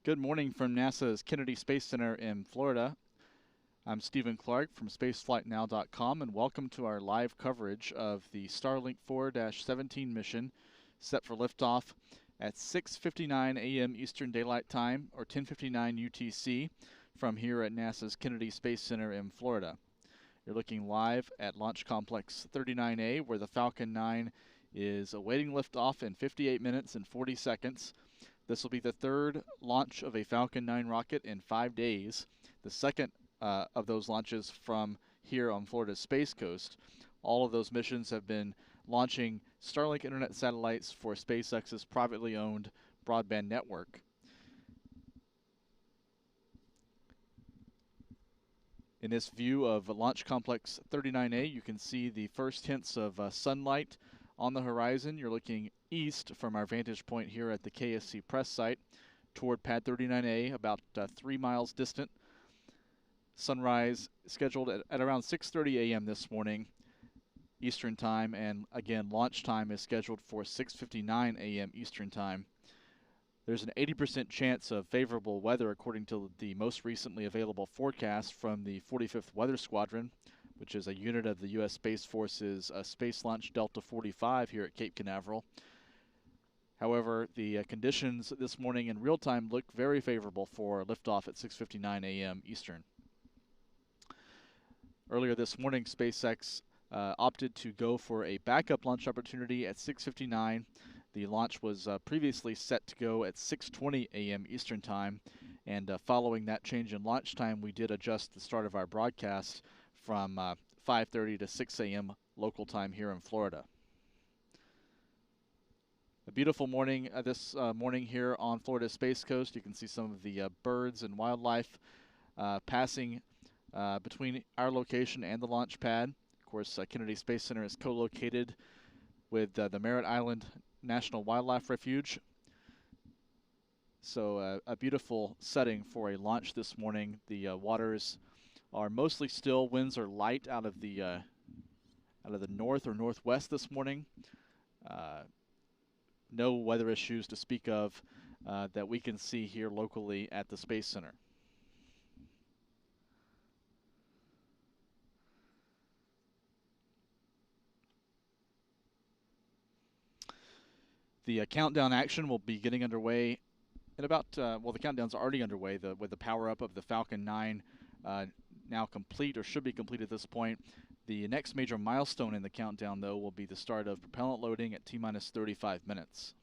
Good morning from NASA's Kennedy Space Center in Florida. I'm Stephen Clark from spaceflightnow.com, and welcome to our live coverage of the Starlink 4-17 mission set for liftoff at 6:59 a.m. Eastern Daylight Time, or 10:59 UTC, from here at NASA's Kennedy Space Center in Florida. You're looking live at Launch Complex 39A, where the Falcon 9 is awaiting liftoff in 58 minutes and 40 seconds. This will be the third launch of a Falcon 9 rocket in 5 days, the second of those launches from here on Florida's Space Coast. All of those missions have been launching Starlink internet satellites for SpaceX's privately owned broadband network. In this view of Launch Complex 39A, you can see the first hints of sunlight on the horizon. You're looking east from our vantage point here at the KSC press site toward Pad 39A, about 3 miles distant. Sunrise scheduled at around 6:30 a.m. this morning Eastern Time, and again, launch time is scheduled for 6:59 a.m. Eastern Time. There's an 80% chance of favorable weather according to the most recently available forecast from the 45th Weather Squadron, which is a unit of the U.S. Space Force's Space Launch Delta 45 here at Cape Canaveral. However, the conditions this morning in real time look very favorable for liftoff at 6:59 a.m. Eastern. Earlier this morning, SpaceX opted to go for a backup launch opportunity at 6:59. The launch was previously set to go at 6:20 a.m. Eastern Time, and following that change in launch time, we did adjust the start of our broadcast from 5:30 to 6 a.m. local time here in Florida. A beautiful morning this morning here on Florida's Space Coast. You can see some of the birds and wildlife passing between our location and the launch pad. Of course, Kennedy Space Center is co-located with the Merritt Island National Wildlife Refuge. So a beautiful setting for a launch this morning. The waters are mostly still. Winds are light out of the north or northwest this morning. No weather issues to speak of that we can see here locally at the Space Center. The countdown action will be getting underway in about, well, the countdown's already underway with the power-up of the Falcon 9 now complete, or should be complete at this point. The next major milestone in the countdown, though, will be the start of propellant loading at T-minus 35 minutes.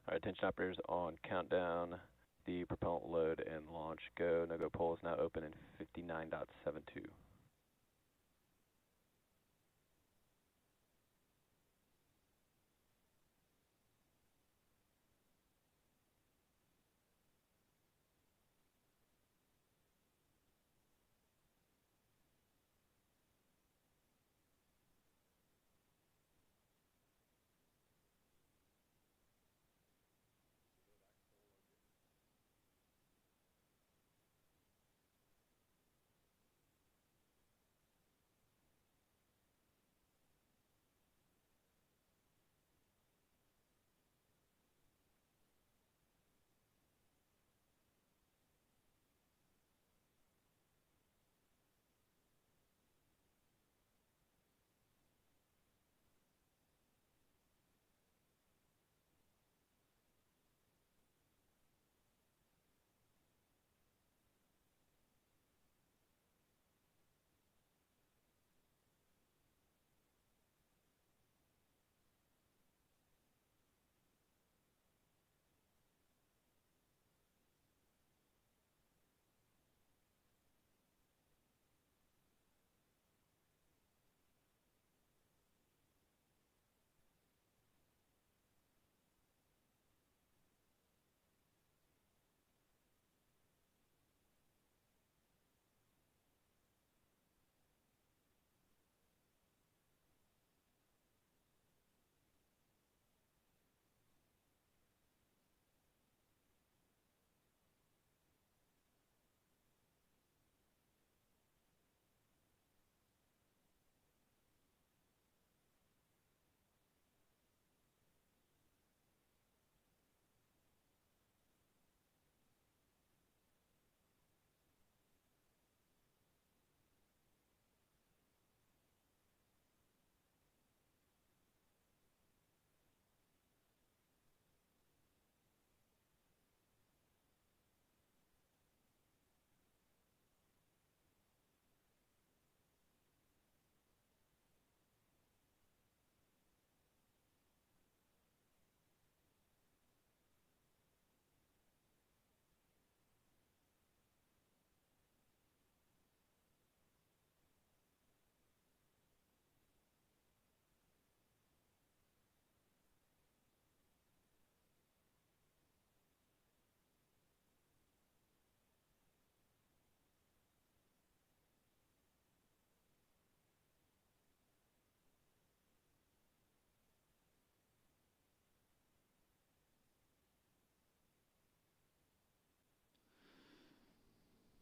All right, attention operators on countdown. The propellant load and launch go. No-go poll is now open in 59.72.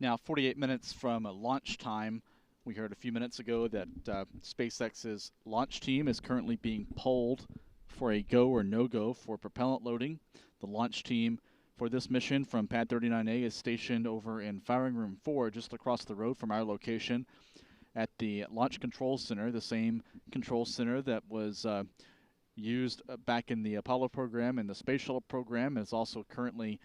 Now, 48 minutes from launch time. We heard a few minutes ago that SpaceX's launch team is currently being polled for a go or no-go for propellant loading. The launch team for this mission from Pad 39A is stationed over in Firing Room 4, just across the road from our location at the Launch Control Center, the same control center that was used back in the Apollo program and the Space Shuttle program, and is also currently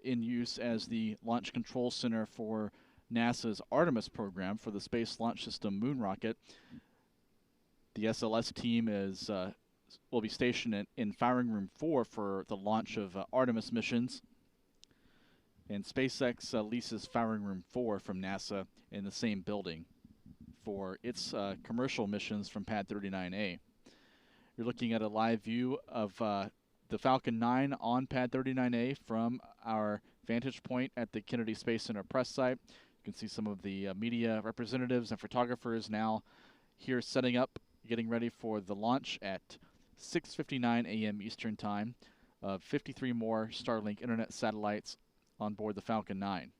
in use as the Launch Control Center for NASA's Artemis program for the Space Launch System moon rocket. The SLS team will be stationed in Firing Room 4 for the launch of Artemis missions. And SpaceX leases Firing Room 4 from NASA in the same building for its commercial missions from Pad 39A. You're looking at a live view of the Falcon 9 on Pad 39A from our vantage point at the Kennedy Space Center press site. You can see some of the media representatives and photographers now here setting up, getting ready for the launch at 6:59 a.m. Eastern Time of 53 more Starlink internet satellites on board the Falcon 9.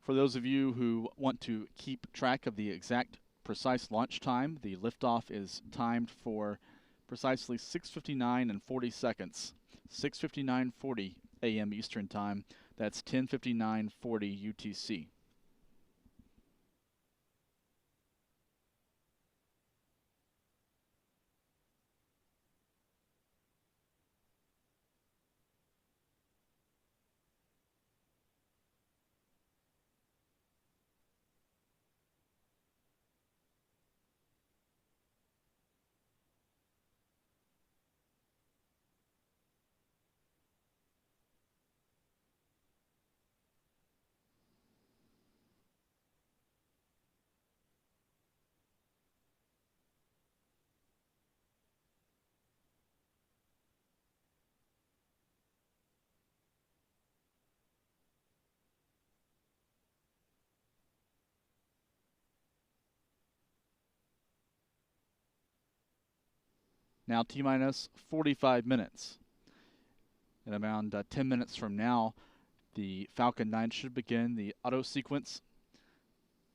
For those of you who want to keep track of the exact precise launch time, the liftoff is timed for precisely 6:59 and 40 seconds. 6:59:40 a.m. Eastern Time. That's 10:59:40 UTC. Now T-minus 45 minutes. In around 10 minutes from now, the Falcon 9 should begin the auto sequence.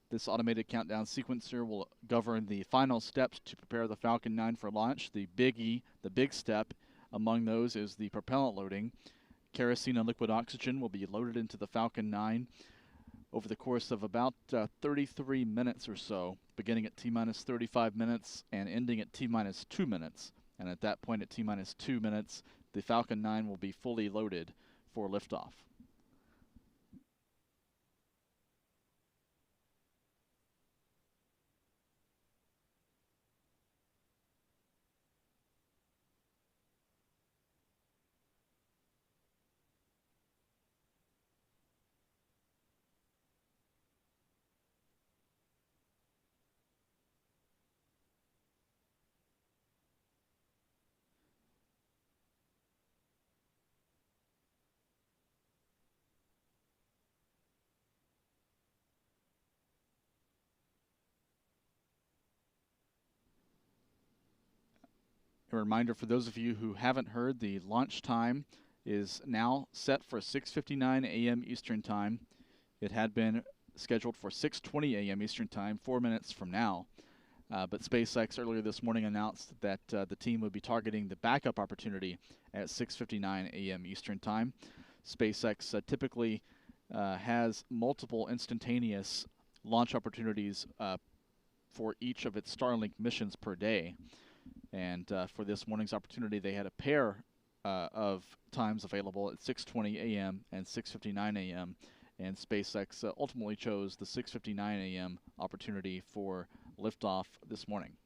This automated countdown sequencer will govern the final steps to prepare the Falcon 9 for launch. The biggie, the big step among those, is the propellant loading. Kerosene and liquid oxygen will be loaded into the Falcon 9 over the course of about 33 minutes or so, beginning at T-minus 35 minutes and ending at T-minus 2 minutes. And at that point, at T-minus 2 minutes, the Falcon 9 will be fully loaded for liftoff. A reminder for those of you who haven't heard, the launch time is now set for 6:59 a.m. Eastern Time. It had been scheduled for 6:20 a.m. Eastern Time, 4 minutes from now. But SpaceX earlier this morning announced that the team would be targeting the backup opportunity at 6:59 a.m. Eastern Time. SpaceX typically has multiple instantaneous launch opportunities for each of its Starlink missions per day. And for this morning's opportunity, they had a pair of times available at 6:20 a.m. and 6:59 a.m. And SpaceX ultimately chose the 6:59 a.m. opportunity for liftoff this morning.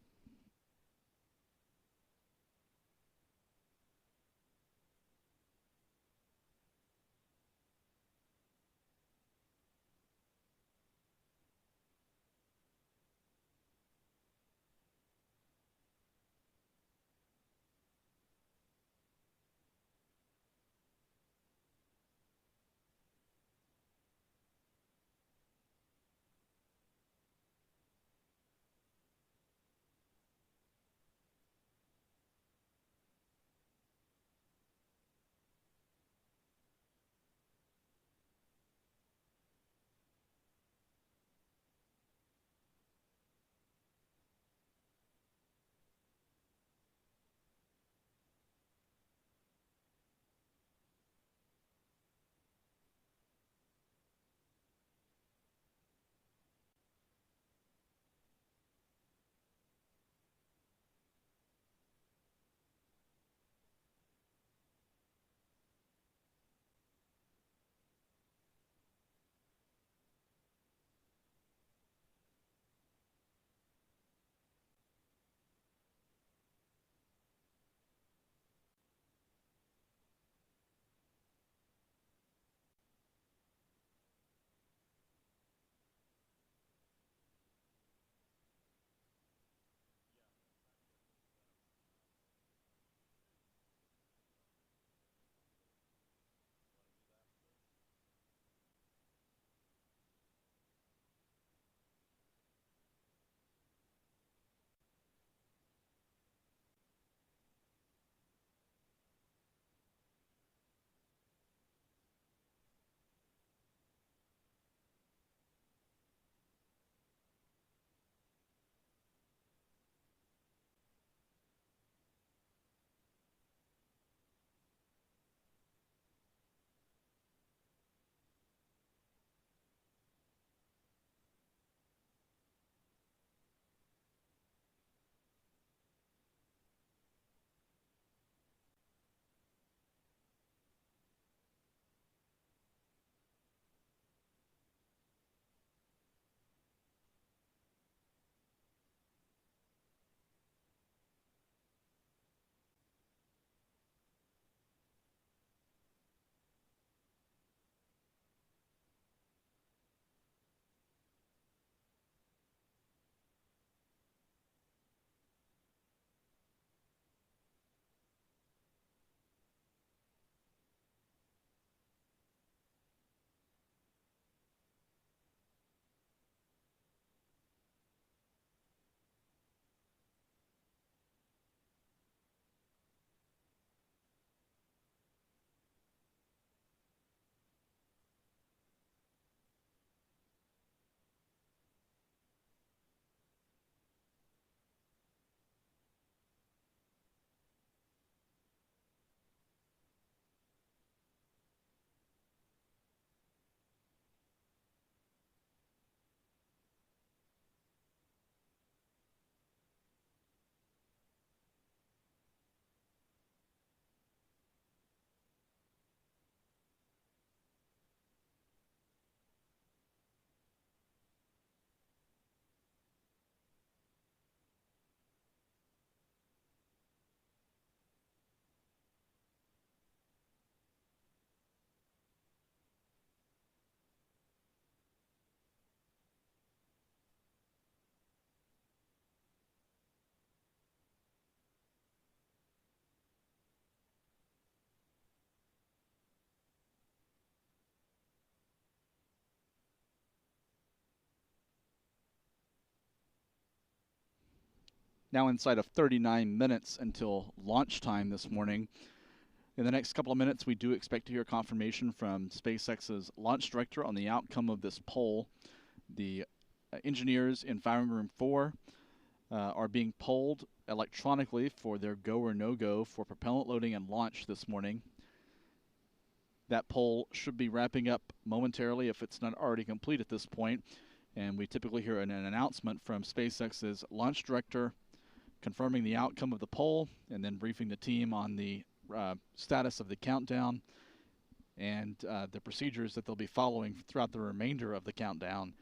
now inside of 39 minutes until launch time this morning. In the next couple of minutes, we do expect to hear confirmation from SpaceX's launch director on the outcome of this poll. The engineers in Firing Room 4 are being polled electronically for their go or no-go for propellant loading and launch this morning. That poll should be wrapping up momentarily if it's not already complete at this point. And we typically hear an announcement from SpaceX's launch director confirming the outcome of the poll and then briefing the team on the status of the countdown and the procedures that they'll be following throughout the remainder of the countdown,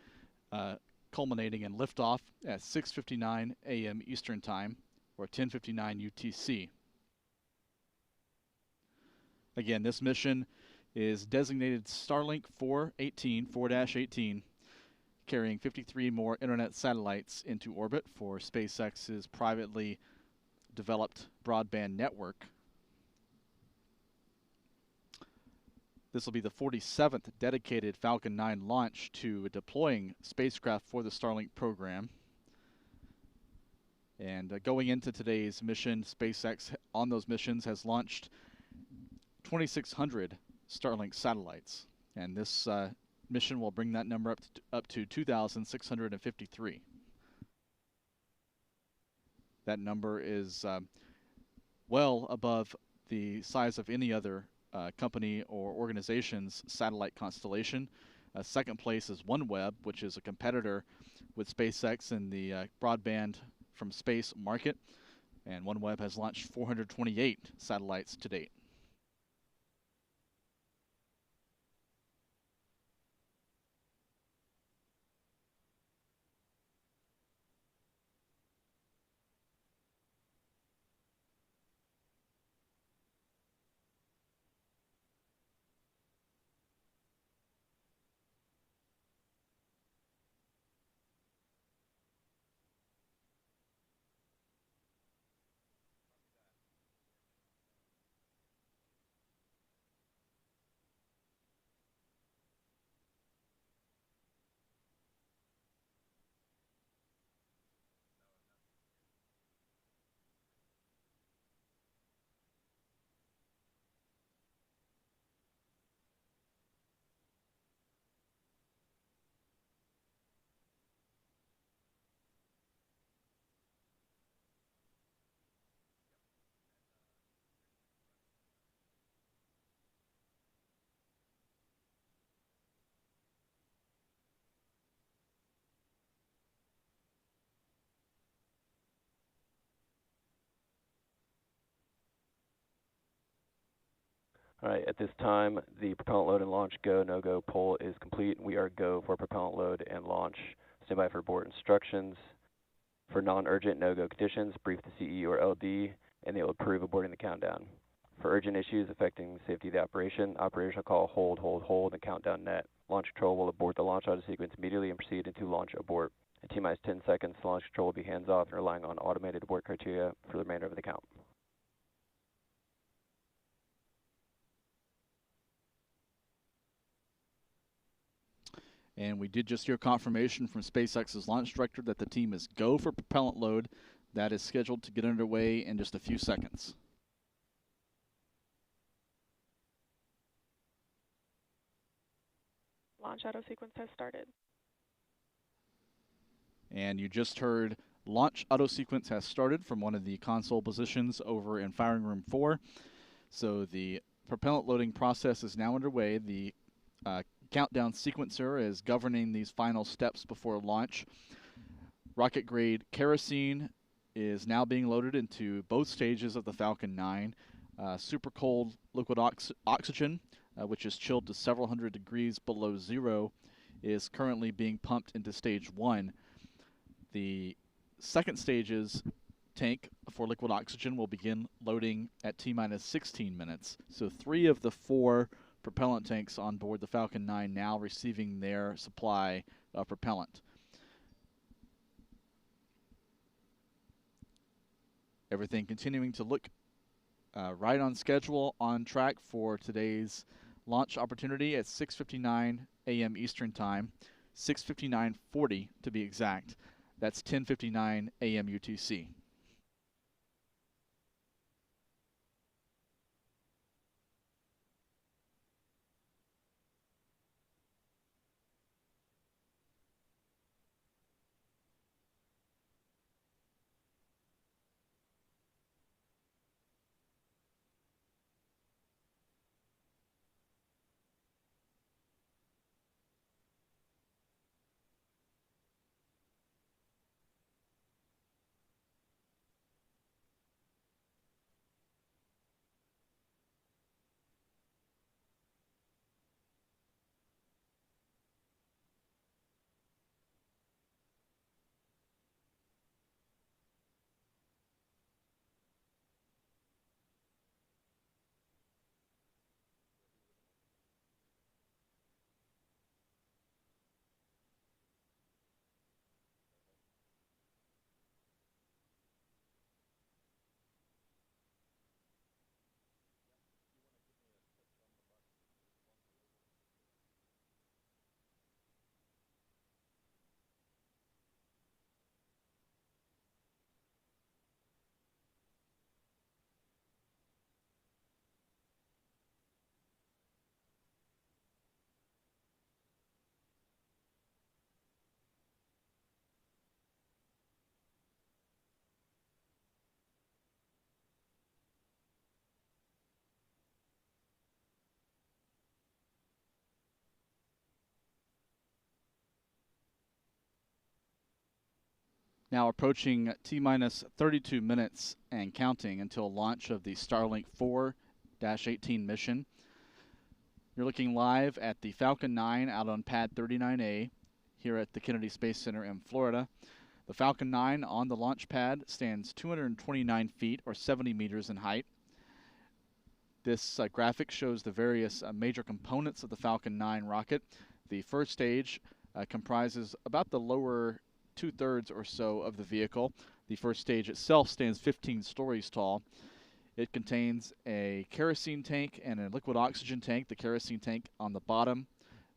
culminating in liftoff at 6:59 a.m. Eastern Time, or 10:59 UTC. Again, this mission is designated Starlink 4-18, carrying 53 more internet satellites into orbit for SpaceX's privately developed broadband network. This will be the 47th dedicated Falcon 9 launch to deploying spacecraft for the Starlink program. And going into today's mission, SpaceX on those missions has launched 2,600 Starlink satellites. And this mission will bring that number up to 2,653. That number is well above the size of any other company or organization's satellite constellation. Second place is OneWeb, which is a competitor with SpaceX in the broadband from space market. And OneWeb has launched 428 satellites to date. All right, at this time, the propellant load and launch go, no-go poll is complete. We are go for propellant load and launch. Stand by for board instructions. For non-urgent no-go conditions, brief the CE or LD, and they will approve aborting the countdown. For urgent issues affecting safety of the operation, operators will call hold, and countdown net. Launch control will abort the launch auto sequence immediately and proceed into launch abort. At T-minus 10 seconds, launch control will be hands-off and relying on automated abort criteria for the remainder of the count. And we did just hear confirmation from SpaceX's launch director that the team is go for propellant load. That is scheduled to get underway in just a few seconds. Launch auto sequence has started. And you just heard launch auto sequence has started from one of the console positions over in Firing Room 4. So the propellant loading process is now underway. The countdown sequencer is governing these final steps before launch. Rocket grade kerosene is now being loaded into both stages of the Falcon 9. Super cold liquid oxygen, which is chilled to several hundred degrees below zero, is currently being pumped into stage 1. The second stage's tank for liquid oxygen will begin loading at T-minus 16 minutes. So 3 of the 4 propellant tanks on board the Falcon 9 now receiving their supply of propellant. Everything continuing to look right on schedule, on track for today's launch opportunity at 6:59 a.m. Eastern Time, 6:59:40 to be exact. That's 10:59 a.m. UTC. Now approaching T-minus 32 minutes and counting until launch of the Starlink 4-18 mission. You're looking live at the Falcon 9 out on pad 39A here at the Kennedy Space Center in Florida. The Falcon 9 on the launch pad stands 229 feet or 70 meters in height. This graphic shows the various major components of the Falcon 9 rocket. The first stage comprises about the lower 2/3 or so of the vehicle. The first stage itself stands 15 stories tall. It contains a kerosene tank and a liquid oxygen tank. The kerosene tank on the bottom,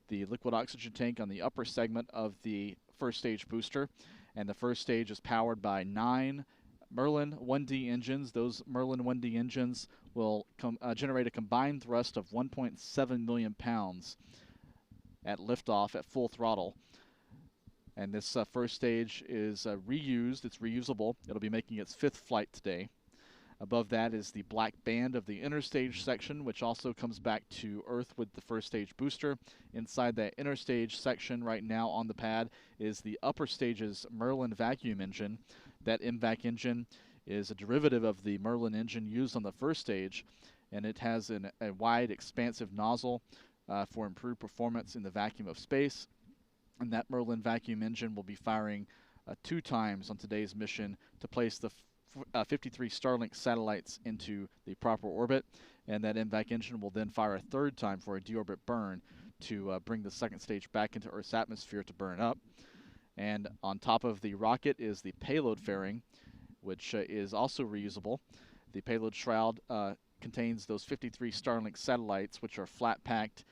the liquid oxygen tank on the upper segment of the first stage booster. And the first stage is powered by 9 Merlin 1D engines. Those Merlin 1D engines will generate a combined thrust of 1.7 million pounds at liftoff at full throttle. And this first stage is reused. It's reusable. It'll be making its 5th flight today. Above that is the black band of the interstage section, which also comes back to Earth with the first stage booster. Inside that interstage section right now on the pad is the upper stage's Merlin vacuum engine. That MVAC engine is a derivative of the Merlin engine used on the first stage, and it has a wide, expansive nozzle for improved performance in the vacuum of space. And that Merlin vacuum engine will be firing 2 times on today's mission to place the 53 Starlink satellites into the proper orbit, and that MVAC engine will then fire a 3rd time for a deorbit burn to bring the second stage back into Earth's atmosphere to burn up. And on top of the rocket is the payload fairing, which is also reusable. The payload shroud contains those 53 Starlink satellites, which are flat-packed,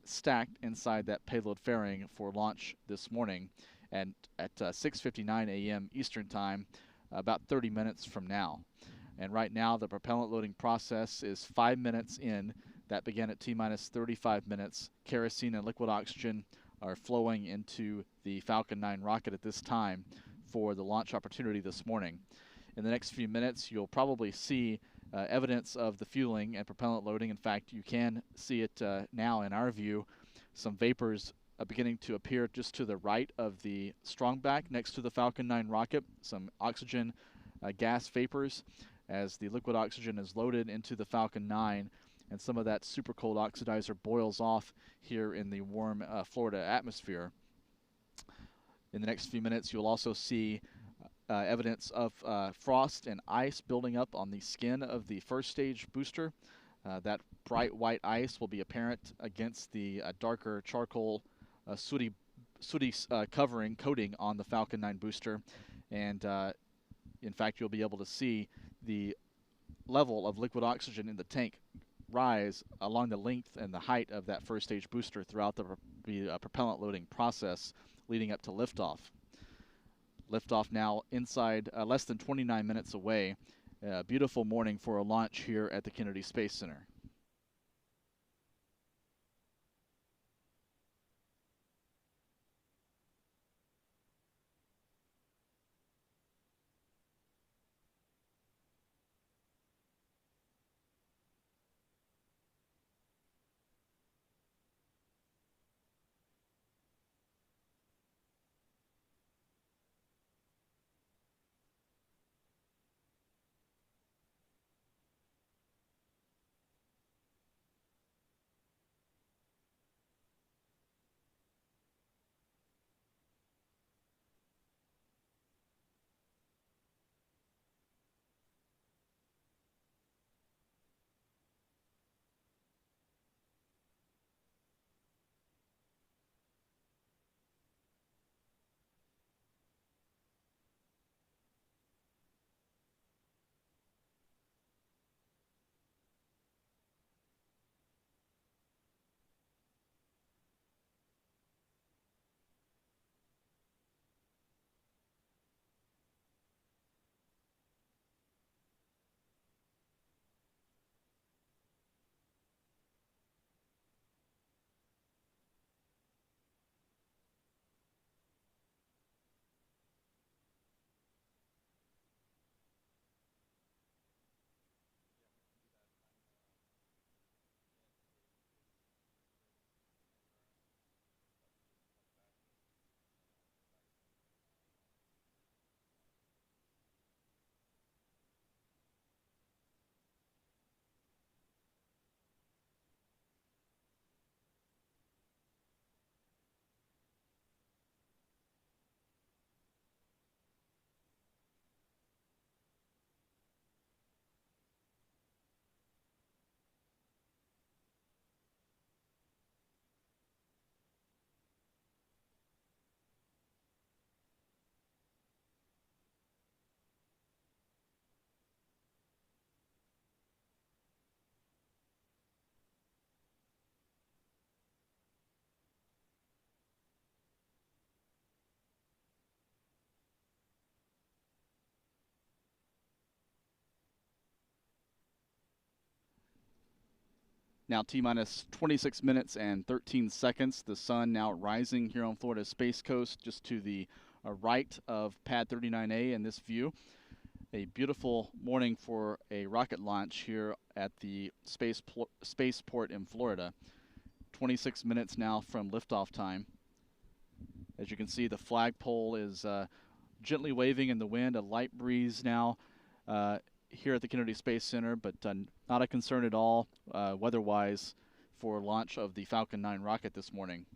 stacked inside that payload fairing for launch this morning and at 6:59 a.m. Eastern Time, about 30 minutes from now. And right now the propellant loading process is 5 minutes in. That began at T-minus 35 minutes. Kerosene and liquid oxygen are flowing into the Falcon 9 rocket at this time for the launch opportunity this morning. In the next few minutes, you'll probably see evidence of the fueling and propellant loading. In fact, you can see it now in our view. Some vapors beginning to appear just to the right of the strongback next to the Falcon 9 rocket. Some oxygen gas vapors as the liquid oxygen is loaded into the Falcon 9, and some of that super cold oxidizer boils off here in the warm Florida atmosphere. In the next few minutes, you'll also see evidence of frost and ice building up on the skin of the first stage booster. That bright white ice will be apparent against the darker charcoal sooty coating on the Falcon 9 booster. And in fact, you'll be able to see the level of liquid oxygen in the tank rise along the length and the height of that first stage booster throughout the propellant loading process leading up to liftoff. Liftoff now inside less than 29 minutes away. Beautiful morning for a launch here at the Kennedy Space Center. Now T-minus 26 minutes and 13 seconds. The sun now rising here on Florida's Space Coast, just to the right of Pad 39A in this view. A beautiful morning for a rocket launch here at the spaceport in Florida. 26 minutes now from liftoff time. As you can see, the flagpole is gently waving in the wind, a light breeze now here at the Kennedy Space Center, but not a concern at all weather-wise for launch of the Falcon 9 rocket this morning.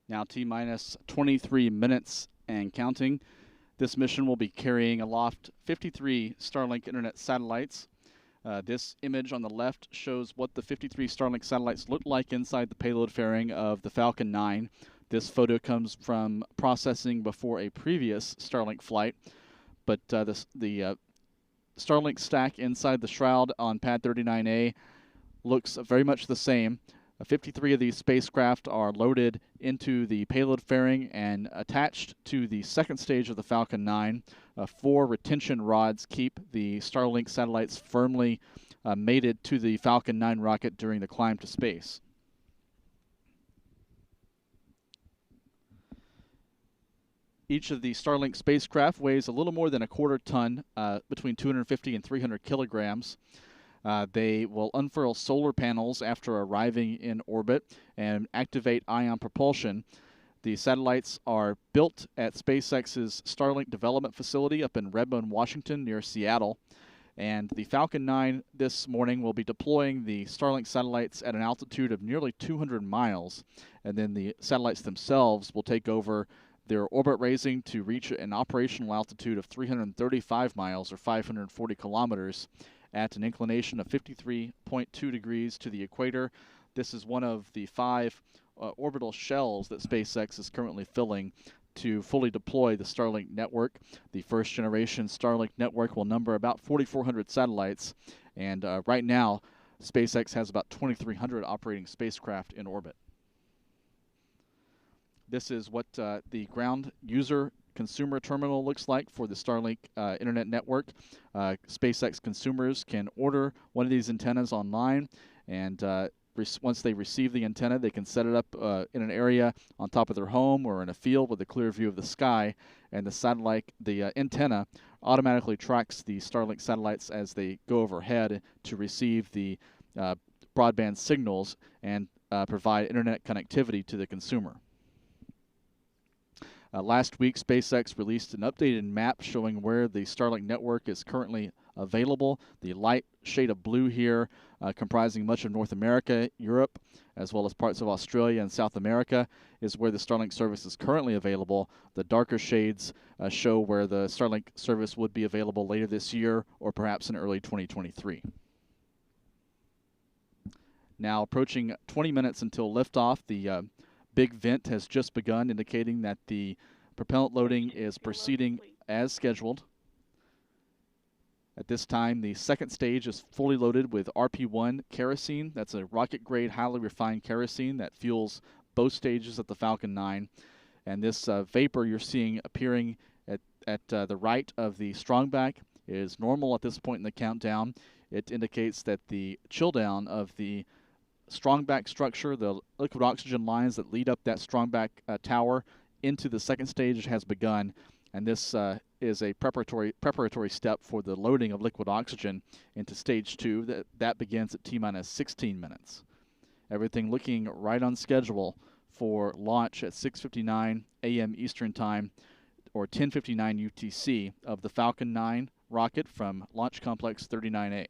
Now T-minus 23 minutes and counting. This mission will be carrying aloft 53 Starlink internet satellites. This image on the left shows what the 53 Starlink satellites look like inside the payload fairing of the Falcon 9. This photo comes from processing before a previous Starlink flight, but the Starlink stack inside the shroud on Pad 39A looks very much the same. 53 of these spacecraft are loaded into the payload fairing and attached to the second stage of the Falcon 9. 4 retention rods keep the Starlink satellites firmly mated to the Falcon 9 rocket during the climb to space. Each of the Starlink spacecraft weighs a little more than a quarter ton, between 250 and 300 kilograms. They will unfurl solar panels after arriving in orbit and activate ion propulsion. The satellites are built at SpaceX's Starlink development facility up in Redmond, Washington, near Seattle. And the Falcon 9 this morning will be deploying the Starlink satellites at an altitude of nearly 200 miles. And then the satellites themselves will take over their orbit raising to reach an operational altitude of 335 miles or 540 kilometers. At an inclination of 53.2 degrees to the equator. This is one of the 5 orbital shells that SpaceX is currently filling to fully deploy the Starlink network. The first generation Starlink network will number about 4,400 satellites, and right now SpaceX has about 2,300 operating spacecraft in orbit. This is what the ground user consumer terminal looks like for the Starlink internet network. SpaceX consumers can order one of these antennas online, and once they receive the antenna, they can set it up in an area on top of their home or in a field with a clear view of the sky, and the antenna automatically tracks the Starlink satellites as they go overhead to receive the broadband signals and provide internet connectivity to the consumer. Last week, SpaceX released an updated map showing where the Starlink network is currently available. The light shade of blue here, comprising much of North America, Europe, as well as parts of Australia and South America, is where the Starlink service is currently available. The darker shades show where the Starlink service would be available later this year or perhaps in early 2023. Now approaching 20 minutes until liftoff, the big vent has just begun, indicating that the propellant loading is proceeding as scheduled. At this time, the second stage is fully loaded with RP1 kerosene. That's a rocket-grade, highly refined kerosene that fuels both stages of the Falcon 9. And this vapor you're seeing appearing at the right of the strongback is normal at this point in the countdown. It indicates that the chill down of the strongback structure, the liquid oxygen lines that lead up that strongback tower into the second stage has begun, and this is a preparatory step for the loading of liquid oxygen into stage 2. That begins at T-minus 16 minutes. Everything looking right on schedule for launch at 6:59 a.m. Eastern Time or 10:59 UTC of the Falcon 9 rocket from Launch Complex 39A.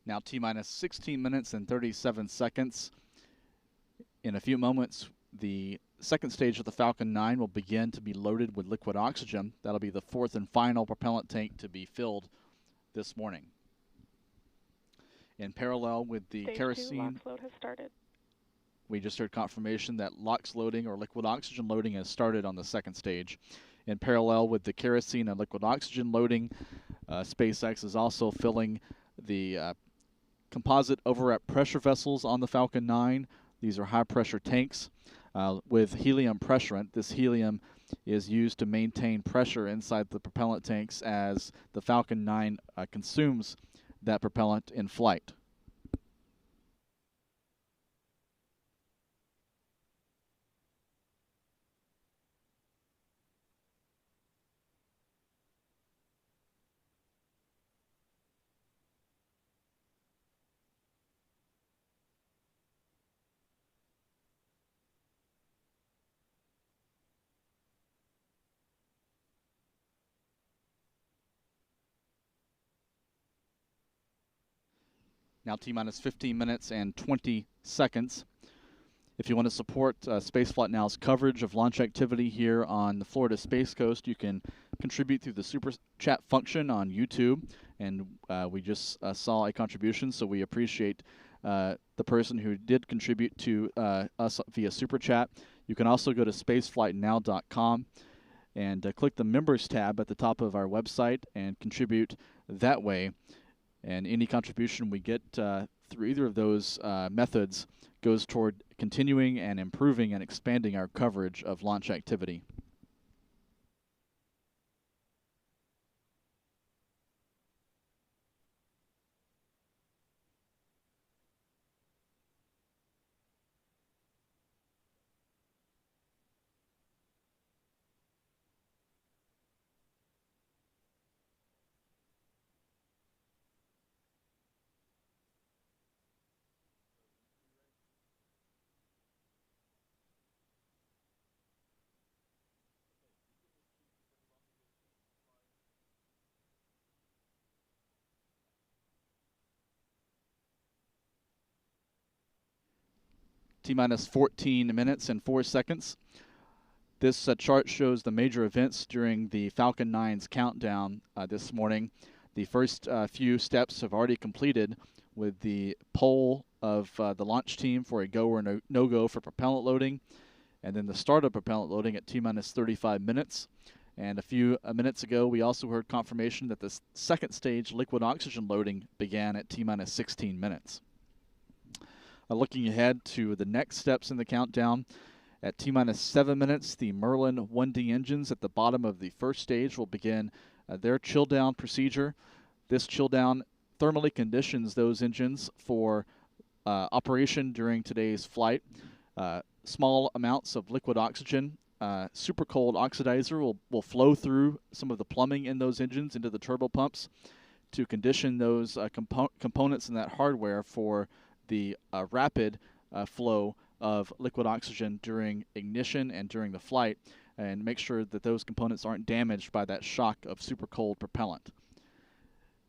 Now T-minus 16 minutes and 37 seconds. In a few moments, the second stage of the Falcon 9 will begin to be loaded with liquid oxygen. That'll be the fourth and final propellant tank to be filled this morning. In parallel with the Stage kerosene... Stage 2 LOX load has started. we just heard confirmation that LOX loading or liquid oxygen loading has started on the second stage. In parallel with the kerosene and liquid oxygen loading, SpaceX is also filling the composite overwrap pressure vessels on the Falcon 9. These are high pressure tanks with helium pressurant. This helium is used to maintain pressure inside the propellant tanks as the Falcon 9 consumes that propellant in flight. Now T-minus 15 minutes and 20 seconds. If you want to support Spaceflight Now's coverage of launch activity here on the Florida Space Coast, you can contribute through the Super Chat function on YouTube. And we just saw a contribution, so we appreciate the person who did contribute to us via Super Chat. You can also go to spaceflightnow.com and click the Members tab at the top of our website and contribute that way. And any contribution we get through either of those methods goes toward continuing and improving and expanding our coverage of launch activity. T-minus 14 minutes and 4 seconds. This chart shows the major events during the Falcon 9's countdown this morning. The first few steps have already completed with the poll of the launch team for a go or no-go for propellant loading, and then the start of propellant loading at T-minus 35 minutes. And a few minutes ago, we also heard confirmation that the second stage liquid oxygen loading began at T-minus 16 minutes. Looking ahead to the next steps in the countdown, at T-minus 7 minutes, the Merlin 1D engines at the bottom of the first stage will begin their chill down procedure. This chill down thermally conditions those engines for operation during today's flight. Small amounts of liquid oxygen, super cold oxidizer will flow through some of the plumbing in those engines into the turbopumps to condition those components in that hardware for the rapid flow of liquid oxygen during ignition and during the flight, and make sure that those components aren't damaged by that shock of super cold propellant.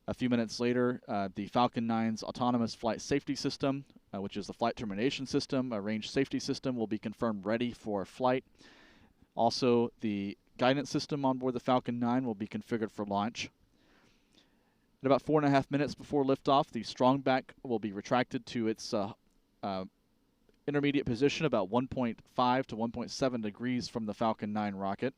A few minutes later, the Falcon 9's autonomous flight safety system, which is the flight termination system, a range safety system, will be confirmed ready for flight. Also, the guidance system on board the Falcon 9 will be configured for launch. At about 4.5 minutes before liftoff, the strongback will be retracted to its intermediate position, about 1.5 to 1.7 degrees from the Falcon 9 rocket.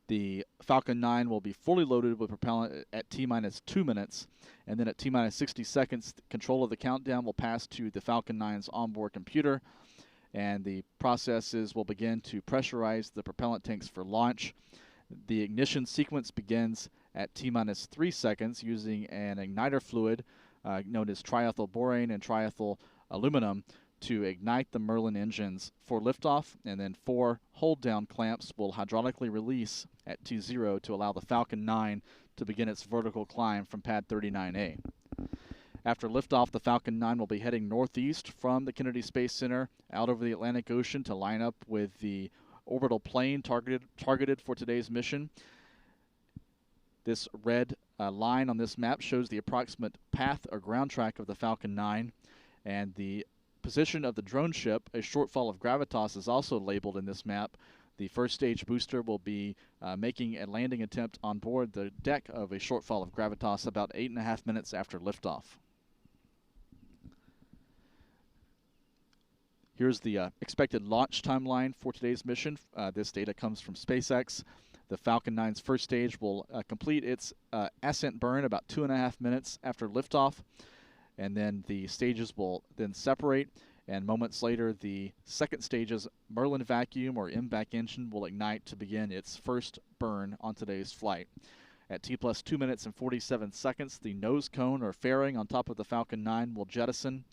The Falcon 9 will be fully loaded with propellant at T-minus 2 minutes, and then at T-minus 60 seconds, control of the countdown will pass to the Falcon 9's onboard computer, and the processes will begin to pressurize the propellant tanks for launch. The ignition sequence begins at T-minus 3 seconds using an igniter fluid known as triethyl borane and triethyl aluminum to ignite the Merlin engines for liftoff, and then 4 hold-down clamps will hydraulically release at T0 to allow the Falcon 9 to begin its vertical climb from pad 39A. After liftoff, the Falcon 9 will be heading northeast from the Kennedy Space Center out over the Atlantic Ocean to line up with the orbital plane targeted for today's mission. This red line on this map shows the approximate path or ground track of the Falcon 9, and the position of the drone ship. A shortfall of gravitas is also labeled in this map. The first stage booster will be making a landing attempt on board the deck of a shortfall of gravitas about 8.5 minutes after liftoff. Here's the expected launch timeline for today's mission. This data comes from SpaceX. The Falcon 9's first stage will complete its ascent burn about 2.5 minutes after liftoff, and then the stages will then separate, and moments later the second stage's Merlin vacuum or MVAC engine will ignite to begin its first burn on today's flight. At T+2 minutes and 47 seconds, the nose cone or fairing on top of the Falcon 9 will jettison.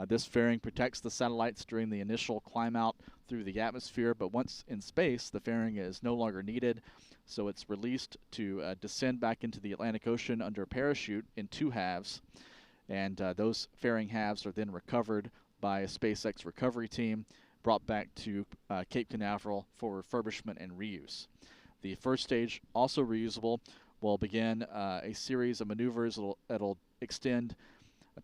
This fairing protects the satellites during the initial climb out through the atmosphere, but once in space, the fairing is no longer needed, so it's released to descend back into the Atlantic Ocean under a parachute in 2 halves, and those fairing halves are then recovered by a SpaceX recovery team, brought back to Cape Canaveral for refurbishment and reuse. The first stage, also reusable, will begin a series of maneuvers that'll extend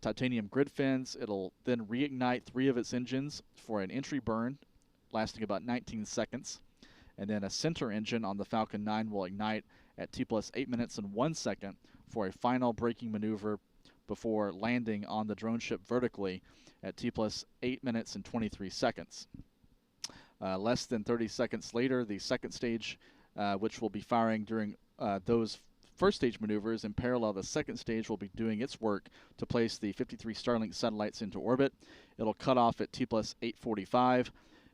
titanium grid fins. It'll then reignite 3 of its engines for an entry burn lasting about 19 seconds. And then a center engine on the Falcon 9 will ignite at T+8 minutes and 1 second for a final braking maneuver before landing on the drone ship vertically at T+8 minutes and 23 seconds. Less than 30 seconds later, the second stage, which will be firing during those first stage maneuvers in parallel, the second stage will be doing its work to place the 53 Starlink satellites into orbit. It'll cut off at T+8:45,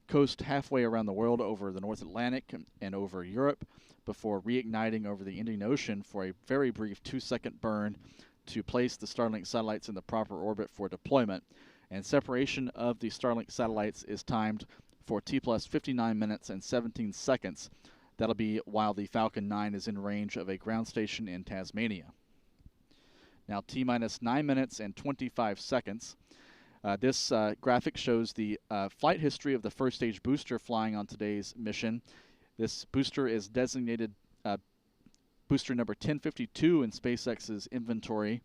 coast halfway around the world over the North Atlantic and over Europe before reigniting over the Indian Ocean for a very brief 2-second burn to place the Starlink satellites in the proper orbit for deployment. And separation of the Starlink satellites is timed for T+59 minutes and 17 seconds. That'll be while the Falcon 9 is in range of a ground station in Tasmania. Now T-9 minutes and 25 seconds. This graphic shows the flight history of the first stage booster flying on today's mission. This booster is designated booster number 1052 in SpaceX's inventory.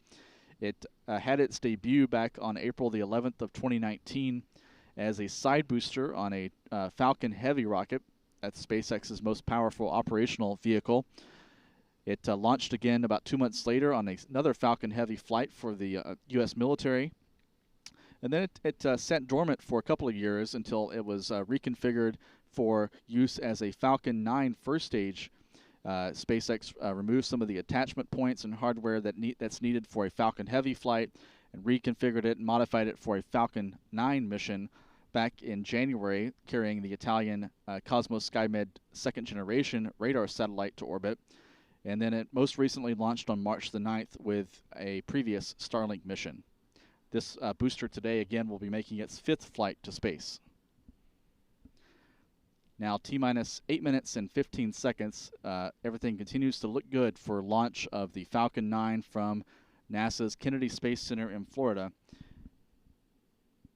It had its debut back on April the 11th of 2019 as a side booster on a Falcon Heavy rocket. That's SpaceX's most powerful operational vehicle. It launched again about 2 months later on another Falcon Heavy flight for the U.S. military. And then it sat dormant for a couple of years until it was reconfigured for use as a Falcon 9 first stage. SpaceX removed some of the attachment points and hardware that's needed for a Falcon Heavy flight and reconfigured it and modified it for a Falcon 9 mission back in January, carrying the Italian Cosmos SkyMed second-generation radar satellite to orbit. And then it most recently launched on March the 9th with a previous Starlink mission. This booster today, again, will be making its 5th flight to space. Now, T-8 minutes and 15 seconds, everything continues to look good for launch of the Falcon 9 from NASA's Kennedy Space Center in Florida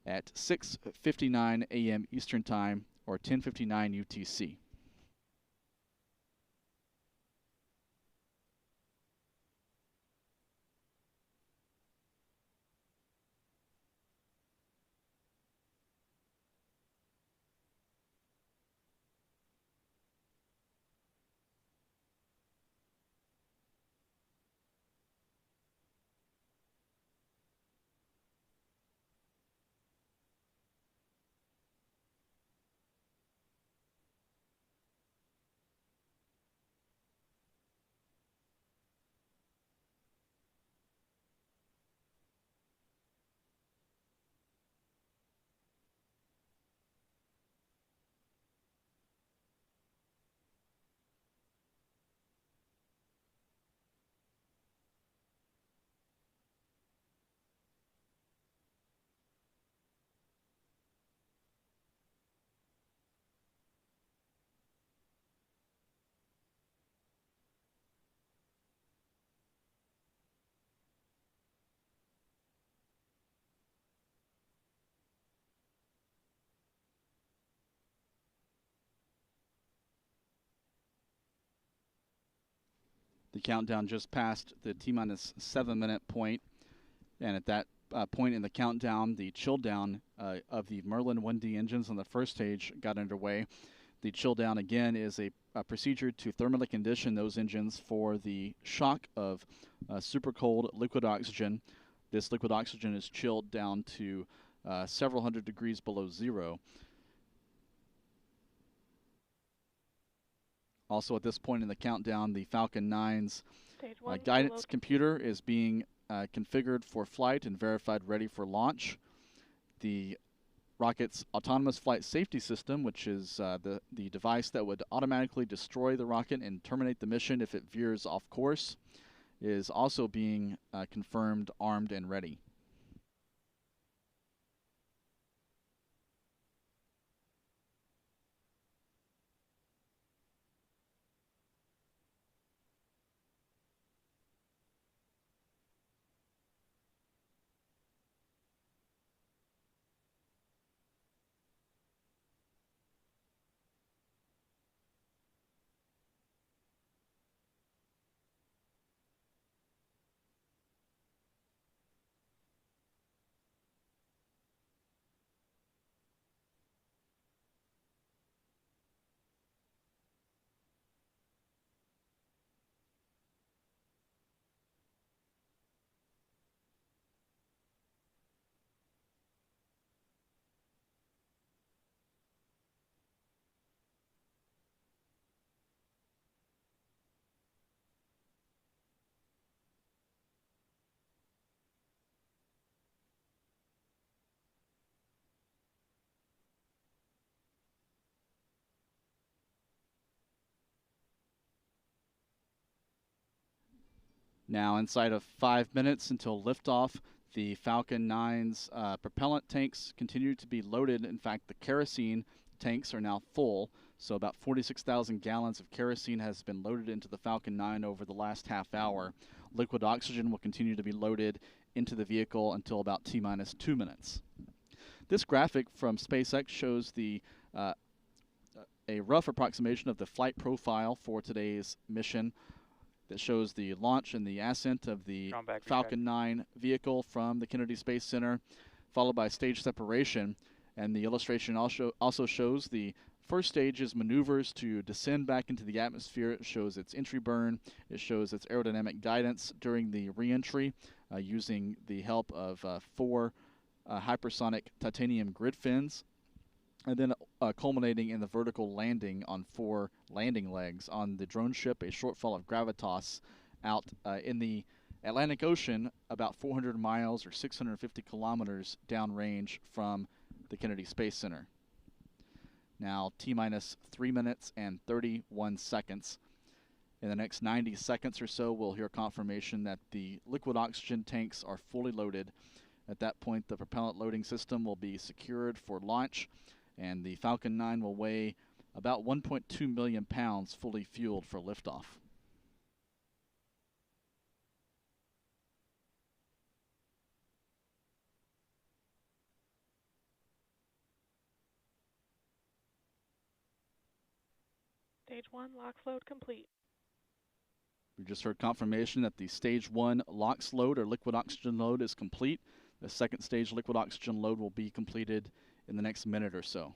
at 6:59 a.m. Eastern Time, or 10:59 UTC. The countdown just passed the T-7 minute point, and at that point in the countdown, the chill down of the Merlin 1D engines on the first stage got underway. The chill down again is a procedure to thermally condition those engines for the shock of super cold liquid oxygen. This liquid oxygen is chilled down to several hundred degrees below zero. Also at this point in the countdown, the Falcon 9's guidance computer is being configured for flight and verified ready for launch. The rocket's autonomous flight safety system, which is the device that would automatically destroy the rocket and terminate the mission if it veers off course, is also being confirmed, armed, and ready. Now, inside of 5 minutes until liftoff, the Falcon 9's propellant tanks continue to be loaded. In fact, the kerosene tanks are now full, so about 46,000 gallons of kerosene has been loaded into the Falcon 9 over the last half hour. Liquid oxygen will continue to be loaded into the vehicle until about T-minus 2 minutes. This graphic from SpaceX shows the a rough approximation of the flight profile for today's mission. That shows the launch and the ascent of the Falcon 9 vehicle from the Kennedy Space Center, followed by stage separation. And the illustration also shows the first stage's maneuvers to descend back into the atmosphere. It shows its entry burn. It shows its aerodynamic guidance during the re-entry using the help of 4 hypersonic titanium grid fins. And then culminating in the vertical landing on 4 landing legs on the drone ship, a shortfall of gravitas out in the Atlantic Ocean about 400 miles or 650 kilometers downrange from the Kennedy Space Center. Now T-minus 3 minutes and 31 seconds. In the next 90 seconds or so, we'll hear confirmation that the liquid oxygen tanks are fully loaded. At that point, the propellant loading system will be secured for launch, and the Falcon 9 will weigh about 1.2 million pounds fully fueled for liftoff. Stage 1 LOX load complete. We just heard confirmation that the Stage 1 LOX load or liquid oxygen load is complete. The second stage liquid oxygen load will be completed in the next minute or so.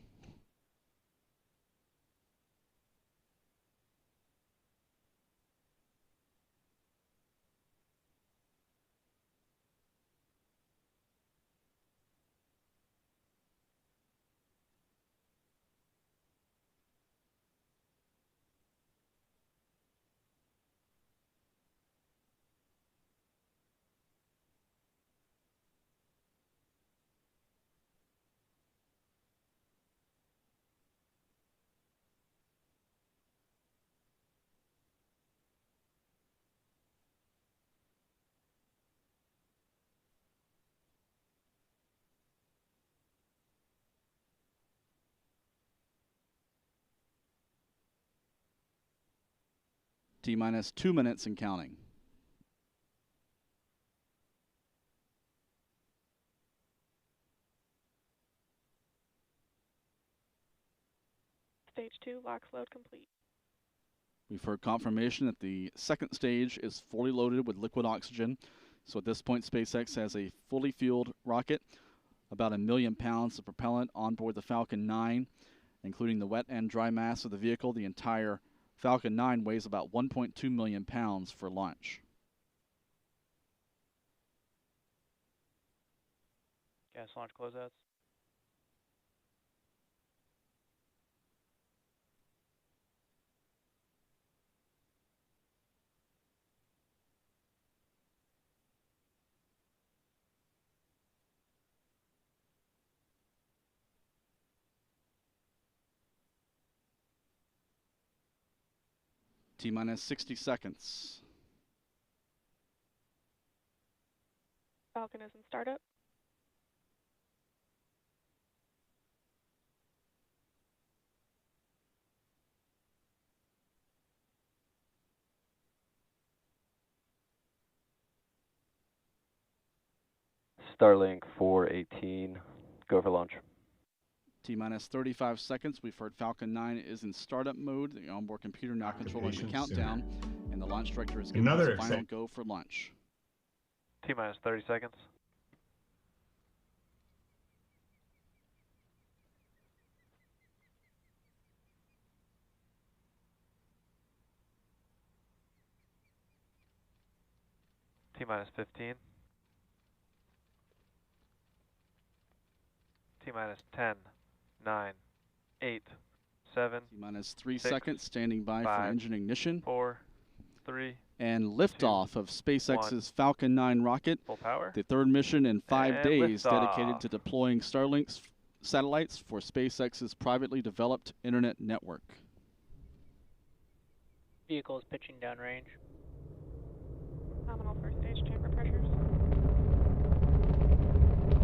T-minus 2 minutes and counting. Stage 2 LOX load complete. We've heard confirmation that the second stage is fully loaded with liquid oxygen. So at this point, SpaceX has a fully fueled rocket, about 1 million pounds of propellant on board the Falcon 9, including the wet and dry mass of the vehicle. The entire Falcon 9 weighs about 1.2 million pounds for launch. Yes, launch closeouts. T-minus 60 seconds. Falcon is in startup. Starlink 418, go for launch. T-minus 35 seconds. We've heard Falcon 9 is in startup mode. The onboard computer now controlling the countdown, and the launch director is giving us a final go for launch. T-minus 30 seconds. T-minus 15. T-minus 10, 9, 8, 7. T-minus 3 6, seconds, standing by 5, for engine ignition. 4, 3. And liftoff of SpaceX's Falcon 9 rocket. Full power. The third mission in 5 And days liftoff. dedicated to deploying Starlink satellites for SpaceX's privately developed internet network. Vehicle is pitching downrange. Nominal first stage chamber pressures.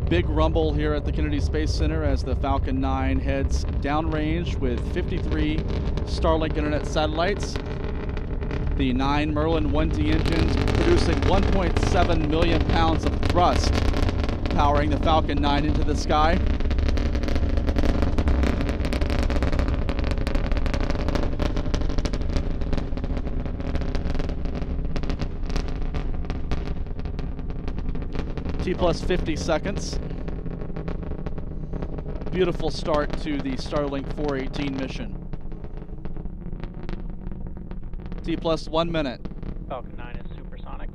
Big rumble here at the Kennedy Space Center as the Falcon 9 heads downrange with 53 Starlink internet satellites. The 9 Merlin 1D engines producing 1.7 million pounds of thrust, powering the Falcon 9 into the sky. T plus 50 seconds. Beautiful start to the Starlink 418 mission. T plus 1 minute. Falcon 9 is supersonic.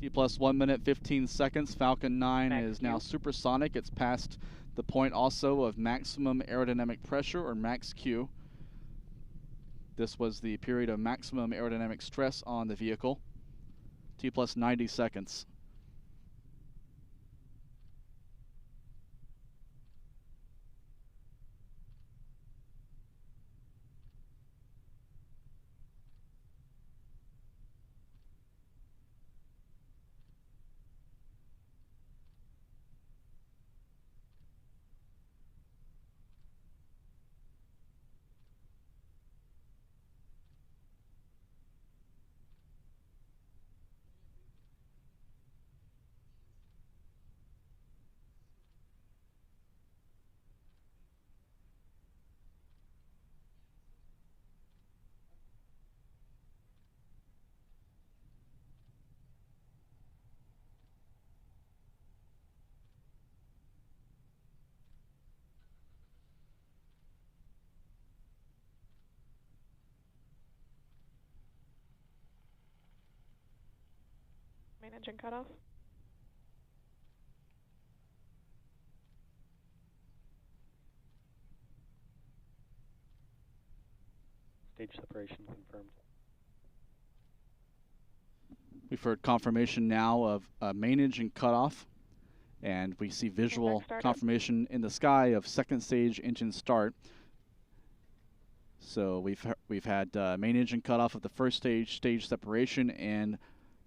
T plus 1 minute 15 seconds. Falcon 9 Max is now Q. supersonic. It's past the point also of maximum aerodynamic pressure, or max Q. This was the period of maximum aerodynamic stress on the vehicle. T plus 90 seconds. Main engine cutoff. Stage separation confirmed. We've heard confirmation now of main engine cutoff, and we see visual confirmation in the sky of second stage engine start. So we've had main engine cutoff of the first stage separation, and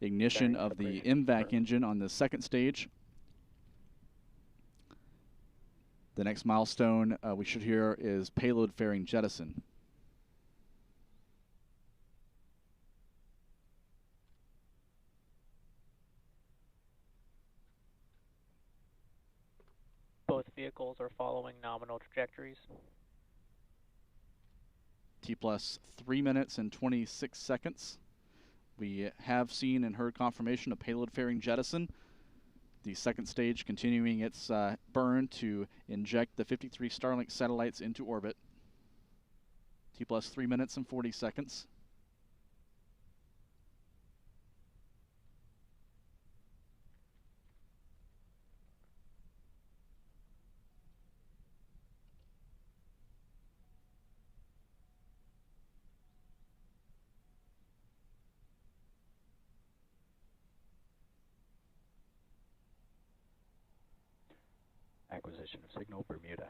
ignition of the MVAC engine on the second stage. The next milestone we should hear is payload fairing jettison. Both vehicles are following nominal trajectories. T plus 3 minutes and 26 seconds. We have seen and heard confirmation of payload fairing jettison. The second stage continuing its burn to inject the 53 Starlink satellites into orbit. T plus 3 minutes and 40 seconds. Acquisition of signal, Bermuda.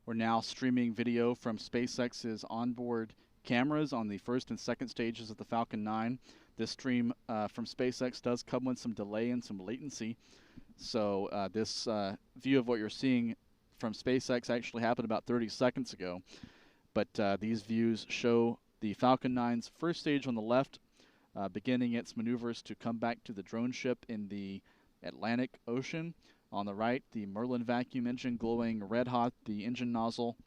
We're now streaming video from SpaceX's onboard cameras on the first and second stages of the Falcon 9. This stream from SpaceX does come with some delay and some latency. So this view of what you're seeing from SpaceX actually happened about 30 seconds ago. But these views show the Falcon 9's first stage on the left, beginning its maneuvers to come back to the drone ship in the Atlantic Ocean. On the right, the Merlin vacuum engine glowing red hot, the engine nozzle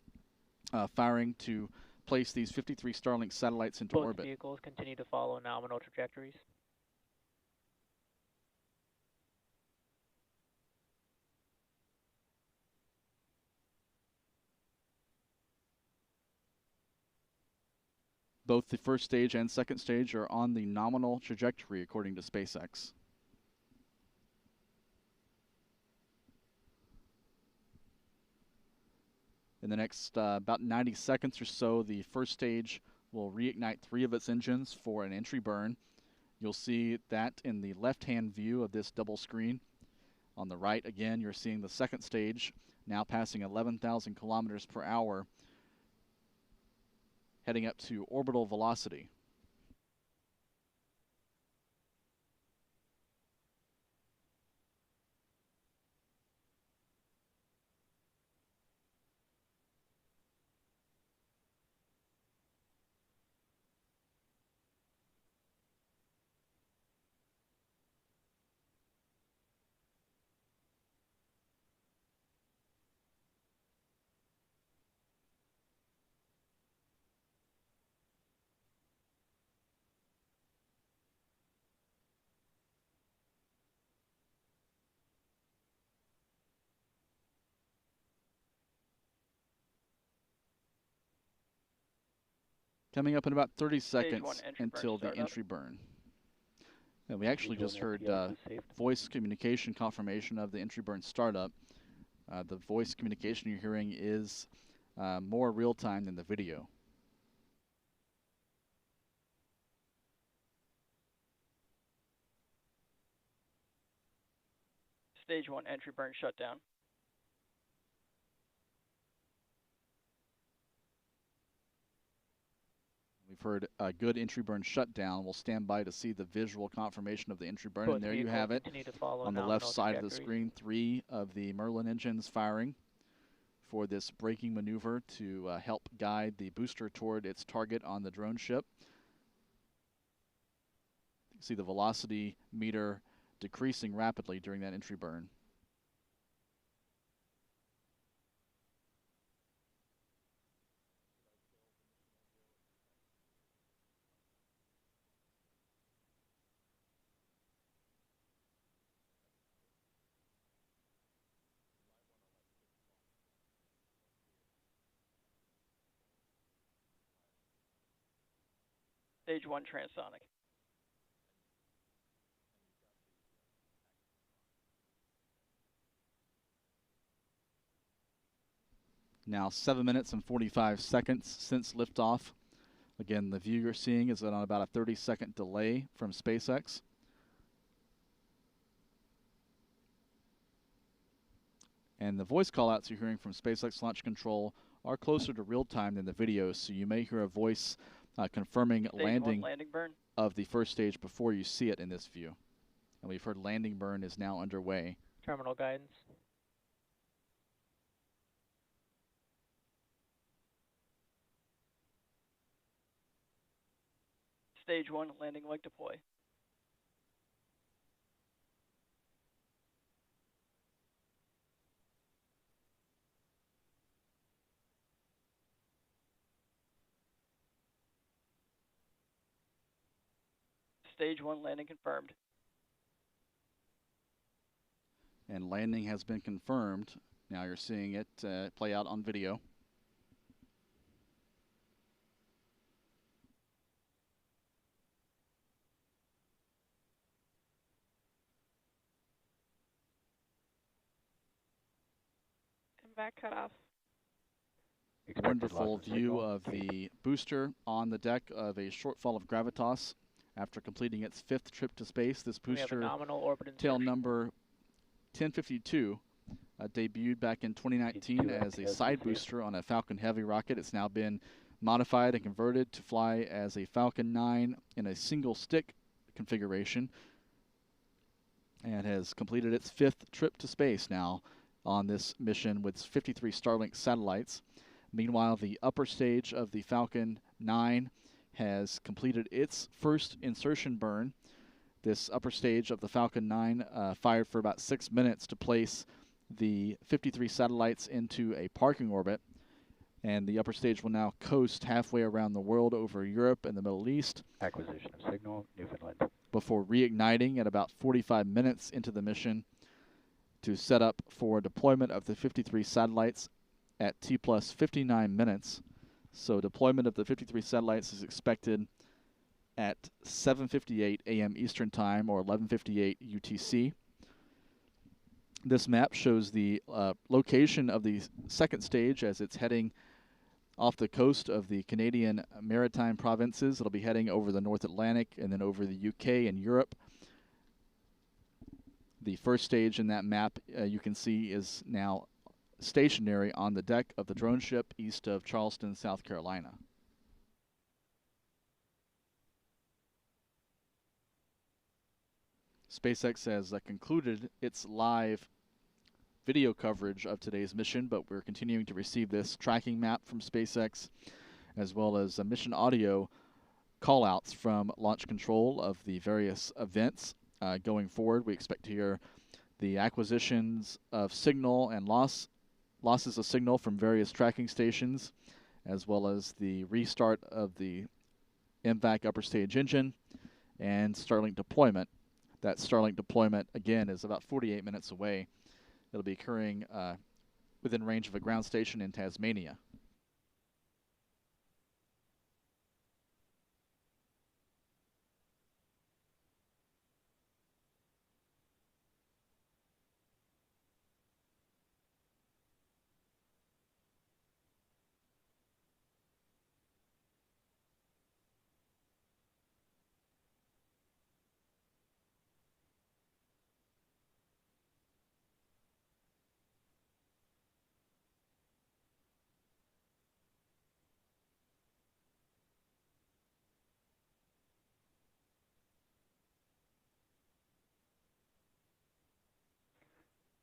firing to place these 53 Starlink satellites into Both orbit. vehicles continue to follow nominal trajectories. Both the first stage and second stage are on the nominal trajectory according to SpaceX. In the next about 90 seconds or so, the first stage will reignite 3 of its engines for an entry burn. You'll see that in the left-hand view of this double screen. On the right, again, you're seeing the second stage, now passing 11,000 kilometers per hour, heading up to orbital velocity. Coming up in about 30 seconds until the entry burn. And we actually just heard voice communication confirmation of the entry burn startup. The voice communication you're hearing is more real-time than the video. Stage 1 entry burn shutdown. We've heard a good entry burn shutdown. We'll stand by to see the visual confirmation of the entry burn. And there you have it. On the left side of the screen, 3 of the Merlin engines firing for this braking maneuver to help guide the booster toward its target on the drone ship. You can see the velocity meter decreasing rapidly during that entry burn. Stage 1 transonic. Now 7 minutes and 45 seconds since liftoff. Again, the view you're seeing is on about a 30-second delay from SpaceX. And the voice callouts you're hearing from SpaceX Launch Control are closer to real time than the video, so you may hear a voice confirming landing burn of the first stage before you see it in this view. And we've heard landing burn is now underway. Terminal guidance. Stage 1 landing leg deploy. stage 1 landing confirmed. And landing has been confirmed. Now you're seeing it play out on video. And back cutoff. Wonderful view of the booster on the deck of a shortfall of Gravitas after completing its 5th trip to space. This We have a booster, nominal orbit tail insertion. number 1052, debuted back in 2019 as a side booster on a Falcon Heavy rocket. It's now been modified and converted to fly as a Falcon 9 in a single stick configuration and has completed its 5th trip to space now on this mission with 53 Starlink satellites. Meanwhile, the upper stage of the Falcon 9 has completed its first insertion burn. This upper stage of the Falcon 9 fired for about 6 minutes to place the 53 satellites into a parking orbit. And the upper stage will now coast halfway around the world over Europe and the Middle East. Acquisition of signal, Newfoundland. Before reigniting at about 45 minutes into the mission to set up for deployment of the 53 satellites at T plus 59 minutes. So deployment of the 53 satellites is expected at 7:58 a.m. Eastern Time or 11:58 UTC. This map shows the location of the second stage as it's heading off the coast of the Canadian Maritime Provinces. It'll be heading over the North Atlantic and then over the UK and Europe. The first stage in that map you can see is now stationary on the deck of the drone ship east of Charleston, South Carolina. SpaceX has concluded its live video coverage of today's mission, but we're continuing to receive this tracking map from SpaceX, as well as mission audio callouts from launch control of the various events. Going forward, we expect to hear the acquisitions of signal and losses of signal from various tracking stations, as well as the restart of the MVAC upper stage engine and Starlink deployment. That Starlink deployment, again, is about 48 minutes away. It'll be occurring within range of a ground station in Tasmania.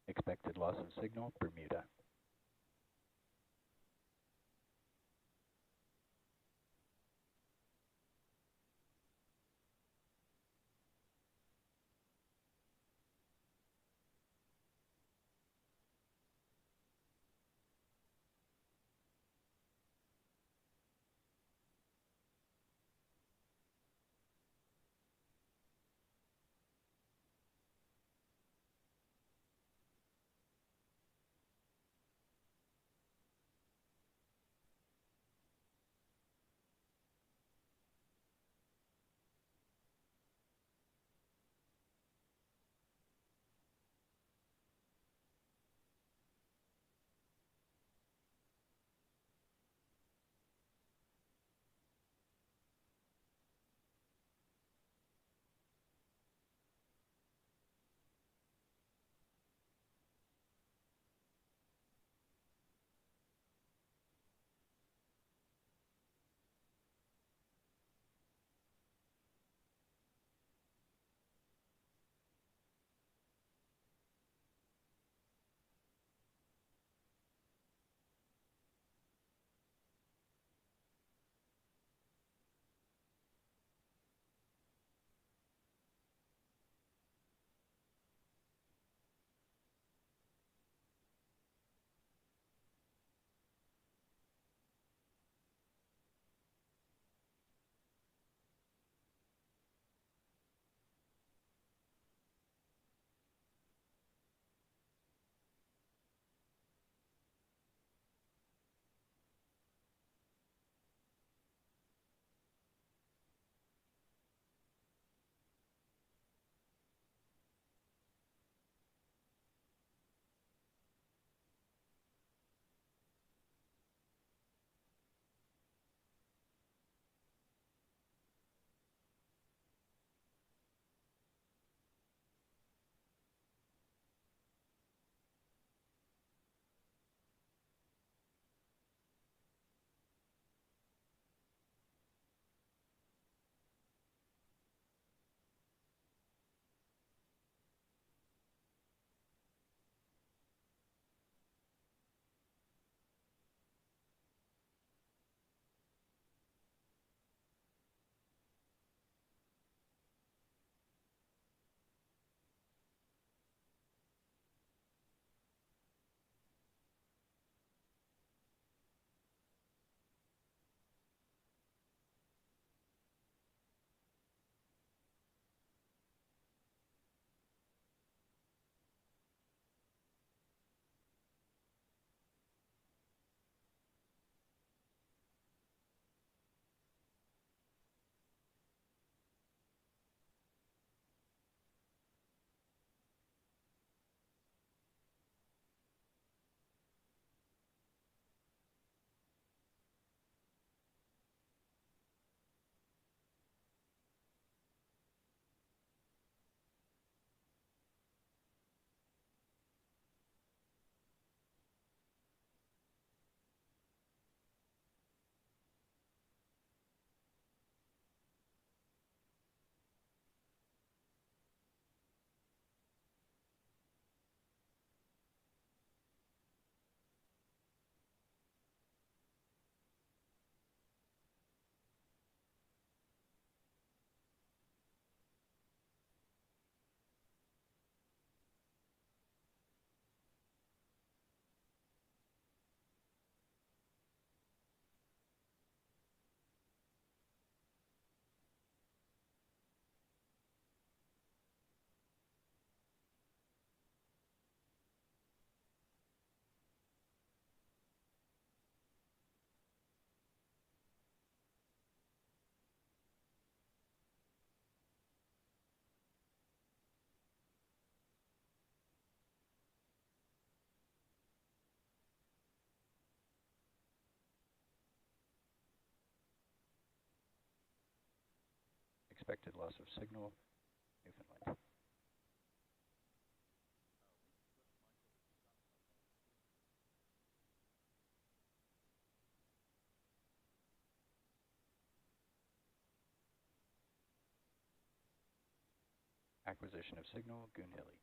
Expected loss of signal, Bermuda. expected loss of signal, Newfoundland. Acquisition of signal, Goonhilly.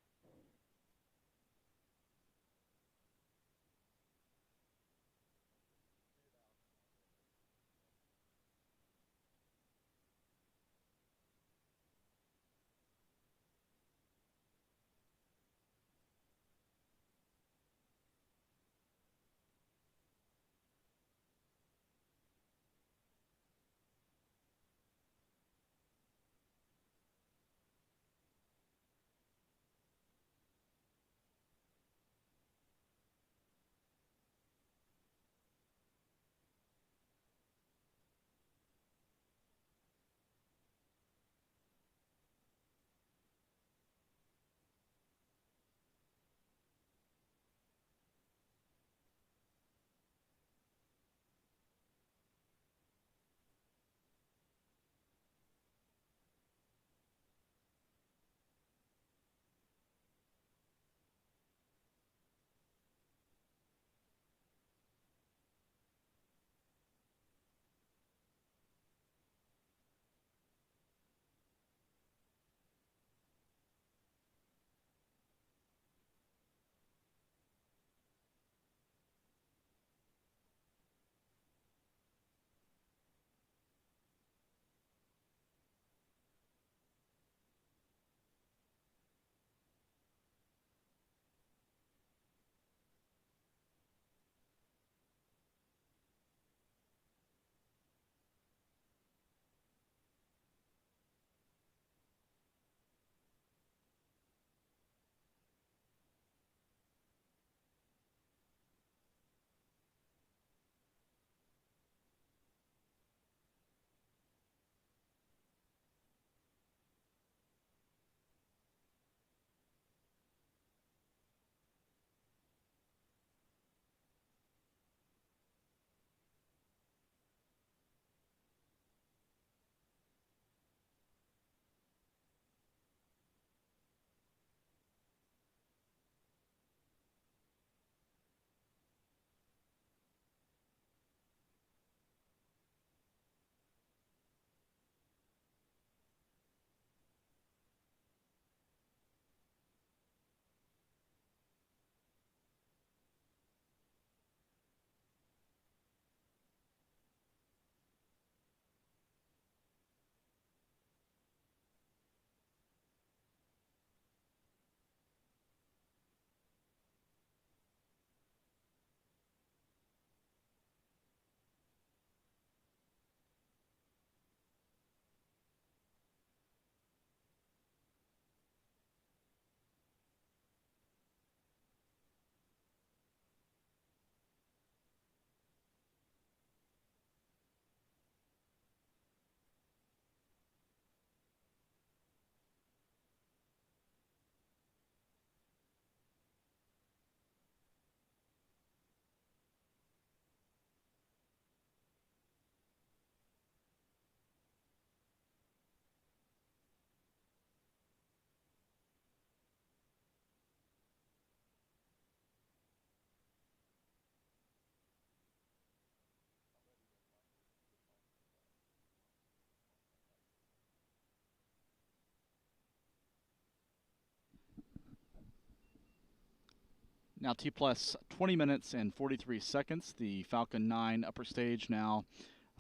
Now T plus 20 minutes and 43 seconds. The Falcon 9 upper stage now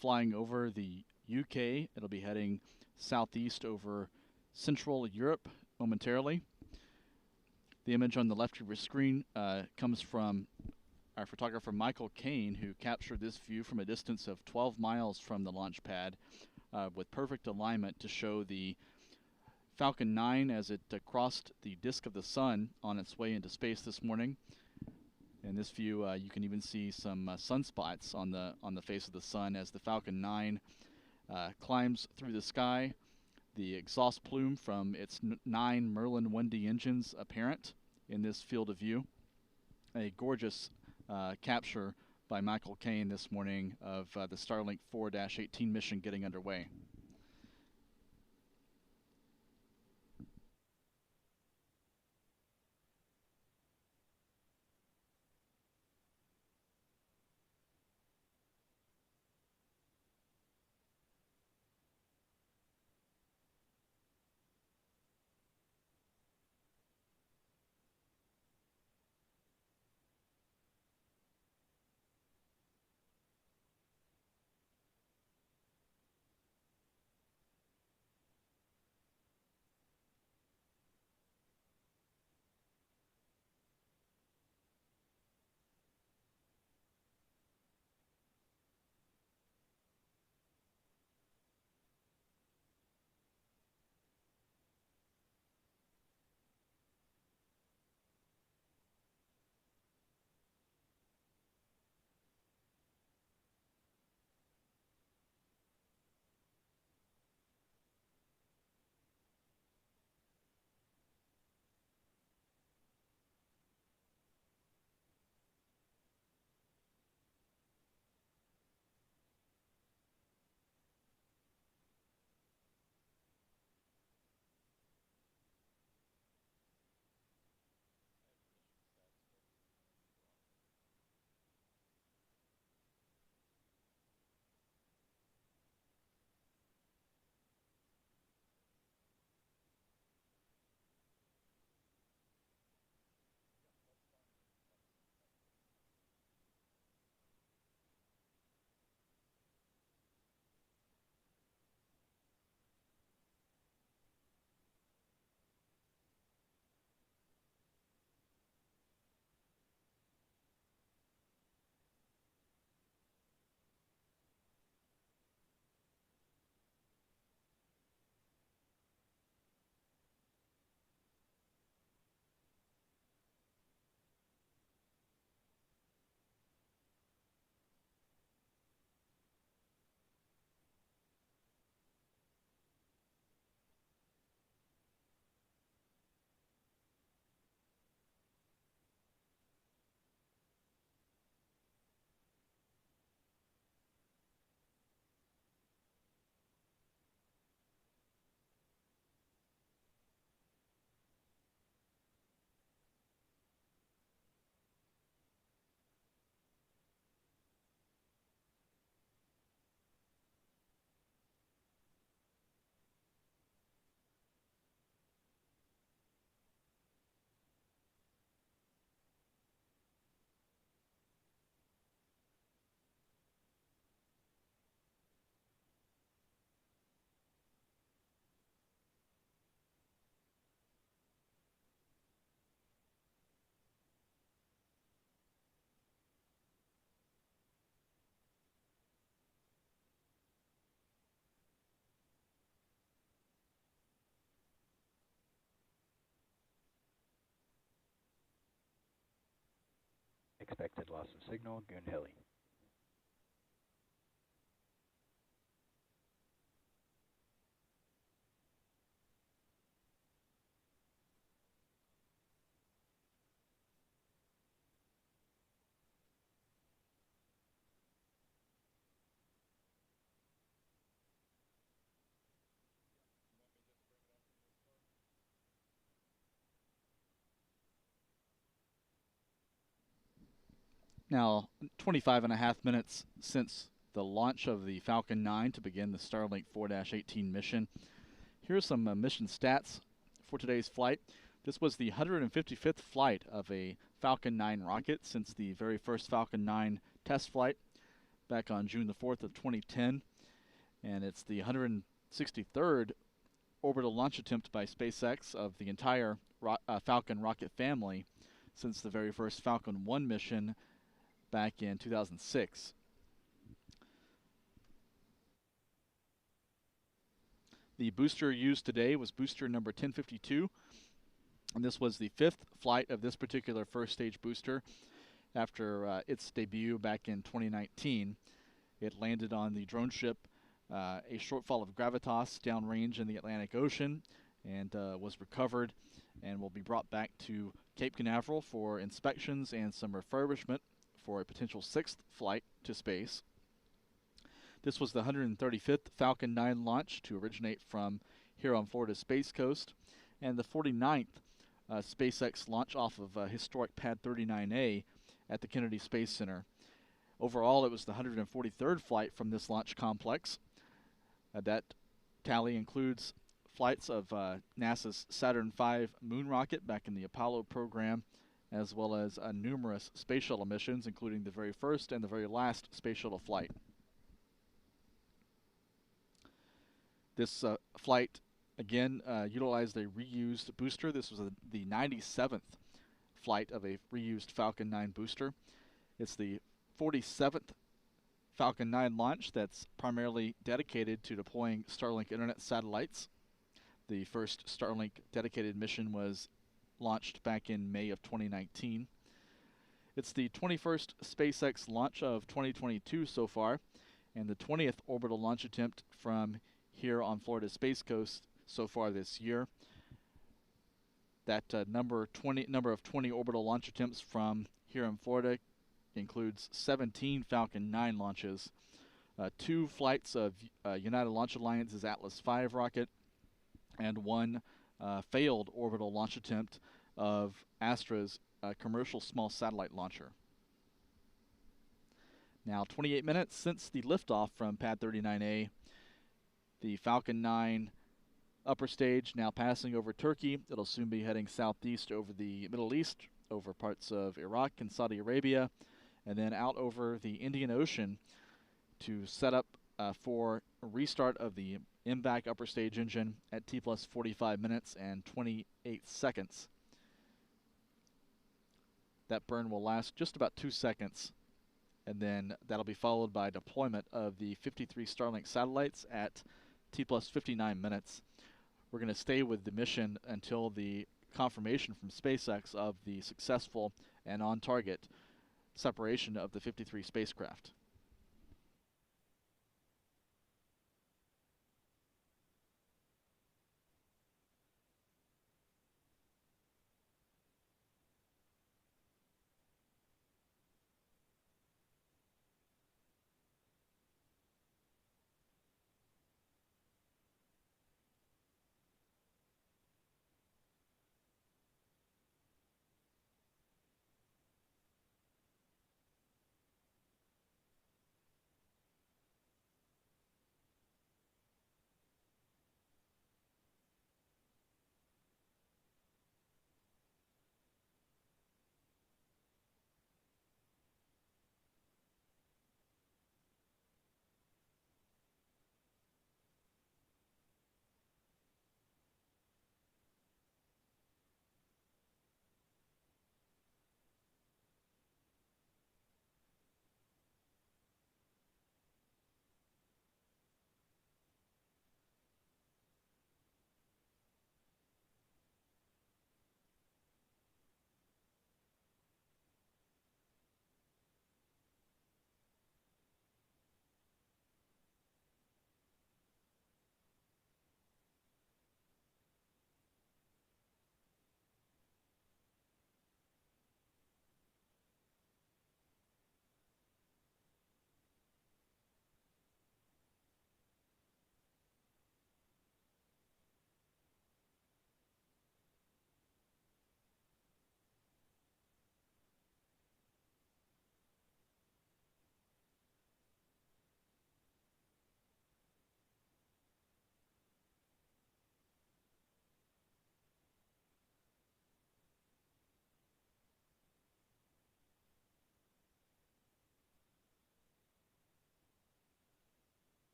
flying over the UK. It'll be heading southeast over Central Europe momentarily. The image on the left of your screen comes from our photographer Michael Kane, who captured this view from a distance of 12 miles from the launch pad with perfect alignment to show the Falcon 9 as it crossed the disk of the sun on its way into space this morning. In this view, you can even see some sunspots on the face of the sun as the Falcon 9 climbs through the sky. The exhaust plume from its 9 Merlin 1D engines apparent in this field of view. A gorgeous capture by Michael Kane this morning of the Starlink 4-18 mission getting underway. Loss of signal, Goon Hilly. Now, 25 and a half minutes since the launch of the Falcon 9 to begin the Starlink 4-18 mission. Here's some mission stats for today's flight. This was the 155th flight of a Falcon 9 rocket since the very first Falcon 9 test flight back on June the 4th of 2010. And it's the 163rd orbital launch attempt by SpaceX of the entire Falcon rocket family since the very first Falcon 1 mission back in 2006. The booster used today was booster number 1052, and this was the 5th flight of this particular first stage booster after its debut back in 2019. It landed on the drone ship a shortfall of gravitas downrange in the Atlantic Ocean and was recovered and will be brought back to Cape Canaveral for inspections and some refurbishment for a potential 6th flight to space. This was the 135th Falcon 9 launch to originate from here on Florida's Space Coast, and the 49th SpaceX launch off of historic Pad 39A at the Kennedy Space Center. Overall, it was the 143rd flight from this launch complex. That tally includes flights of NASA's Saturn V moon rocket back in the Apollo program, as well as numerous space shuttle missions, including the very first and the very last space shuttle flight. This flight, again, utilized a reused booster. This was the 97th flight of a reused Falcon 9 booster. It's the 47th Falcon 9 launch that's primarily dedicated to deploying Starlink internet satellites. The first Starlink dedicated mission was launched back in May of 2019. It's the 21st SpaceX launch of 2022 so far, and the 20th orbital launch attempt from here on Florida's Space Coast so far this year. That number of 20 orbital launch attempts from here in Florida includes 17 Falcon 9 launches, 2 flights of United Launch Alliance's Atlas V rocket, and 1 failed orbital launch attempt of Astra's commercial small satellite launcher. Now, 28 minutes since the liftoff from Pad 39A, the Falcon 9 upper stage now passing over Turkey. It'll soon be heading southeast over the Middle East, over parts of Iraq and Saudi Arabia, and then out over the Indian Ocean to set up for a restart of the MVAC upper stage engine at T plus 45 minutes and 28 seconds. That burn will last just about 2 seconds, and then that'll be followed by deployment of the 53 Starlink satellites at T plus 59 minutes. We're going to stay with the mission until the confirmation from SpaceX of the successful and on-target separation of the 53 spacecraft.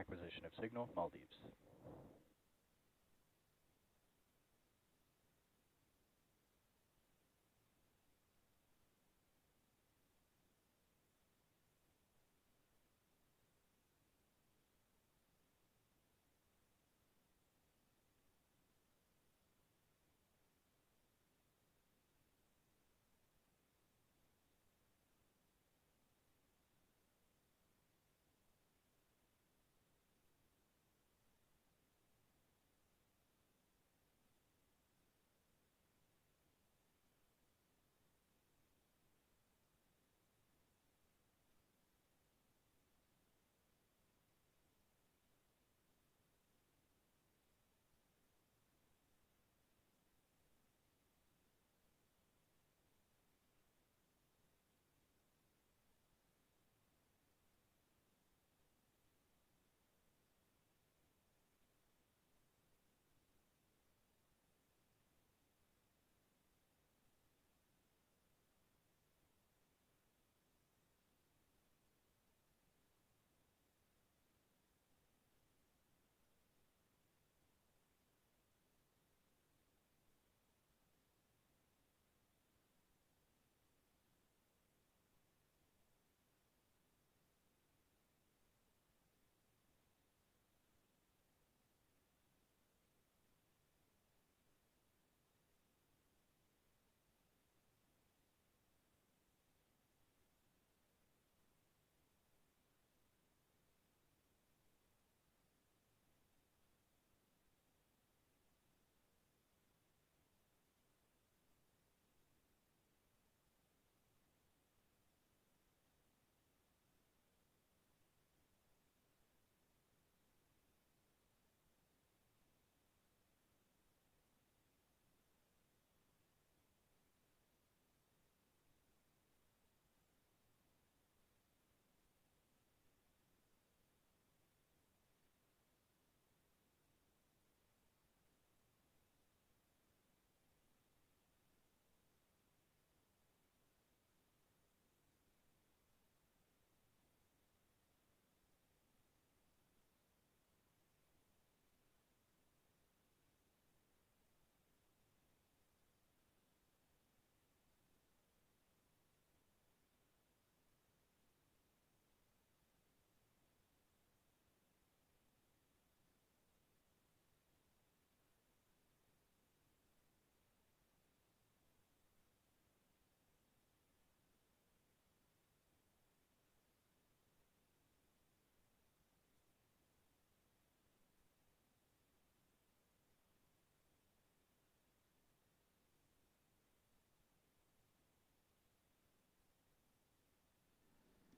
Acquisition of signal, Maldives.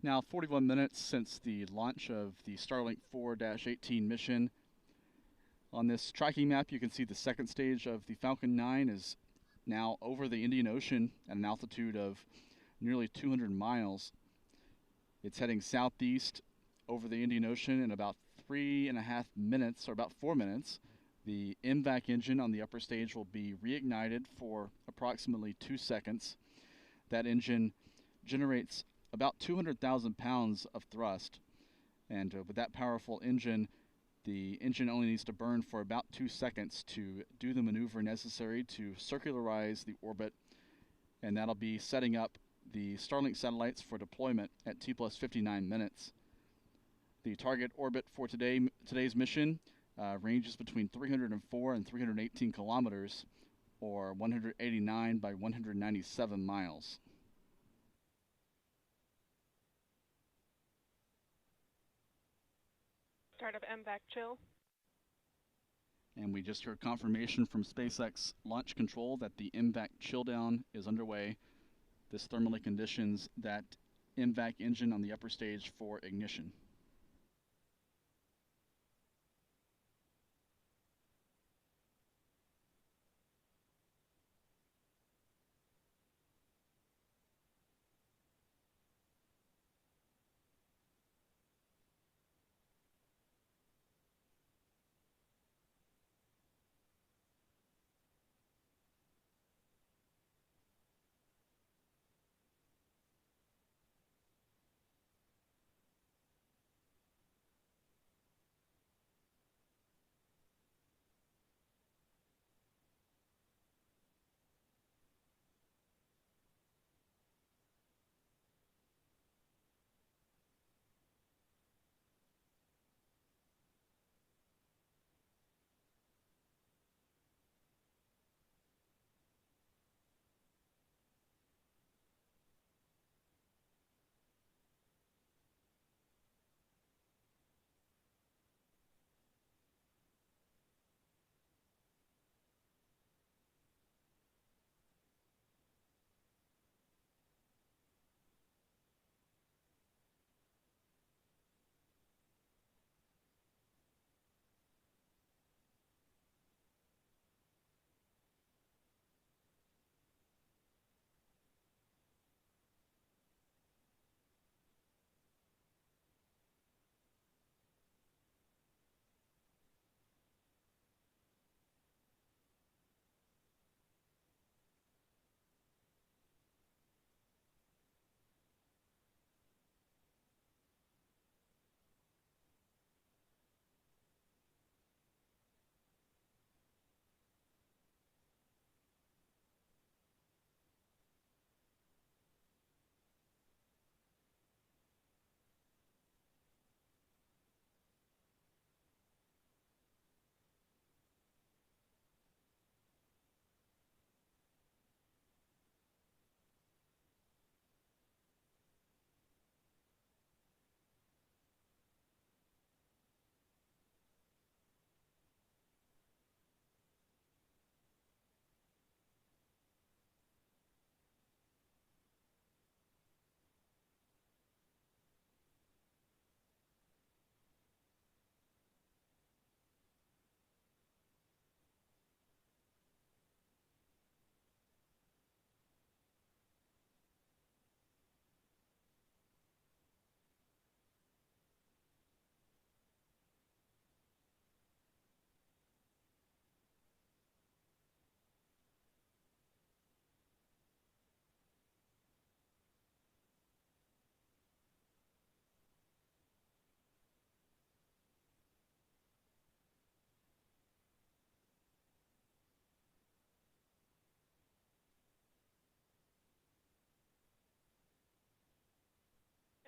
Now 41 minutes since the launch of the Starlink 4-18 mission. On this tracking map, you can see the second stage of the Falcon 9 is now over the Indian Ocean at an altitude of nearly 200 miles. It's heading southeast over the Indian Ocean in about 3.5 minutes, or about 4 minutes. The MVAC engine on the upper stage will be reignited for approximately 2 seconds. That engine generates about 200,000 pounds of thrust, and with that powerful engine, the engine only needs to burn for about 2 seconds to do the maneuver necessary to circularize the orbit, and that'll be setting up the Starlink satellites for deployment at T plus 59 minutes. The target orbit for today's mission ranges between 304 and 318 kilometers, or 189 by 197 miles. Start of MVAC chill. And we just heard confirmation from SpaceX Launch Control that the MVAC chill down is underway. This thermally conditions that MVAC engine on the upper stage for ignition.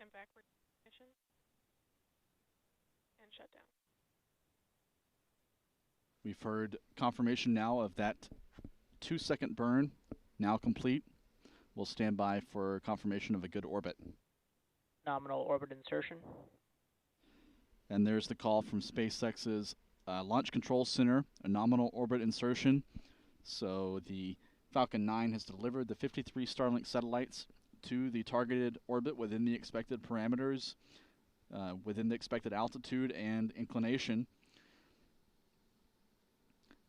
and backward ignition and shut down. We've heard confirmation now of that 2-second burn, now complete. We'll stand by for confirmation of a good orbit. Nominal orbit insertion. And there's the call from SpaceX's Launch Control Center, a nominal orbit insertion. So the Falcon 9 has delivered the 53 Starlink satellites to the targeted orbit within the expected parameters, within the expected altitude and inclination.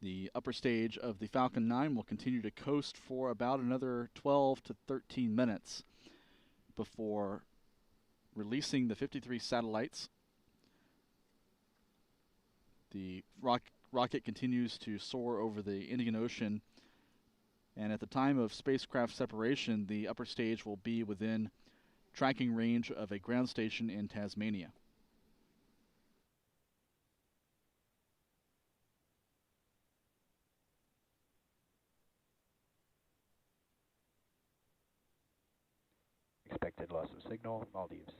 The upper stage of the Falcon 9 will continue to coast for about another 12 to 13 minutes before releasing the 53 satellites. The rocket continues to soar over the Indian Ocean, and at the time of spacecraft separation, the upper stage will be within tracking range of a ground station in Tasmania. Expected loss of signal, Maldives.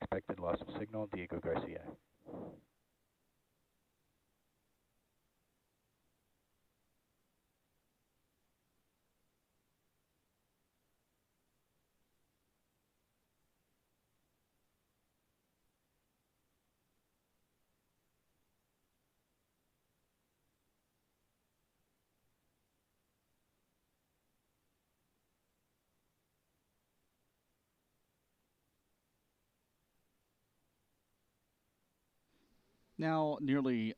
Expected loss of signal, Diego Garcia. Now, nearly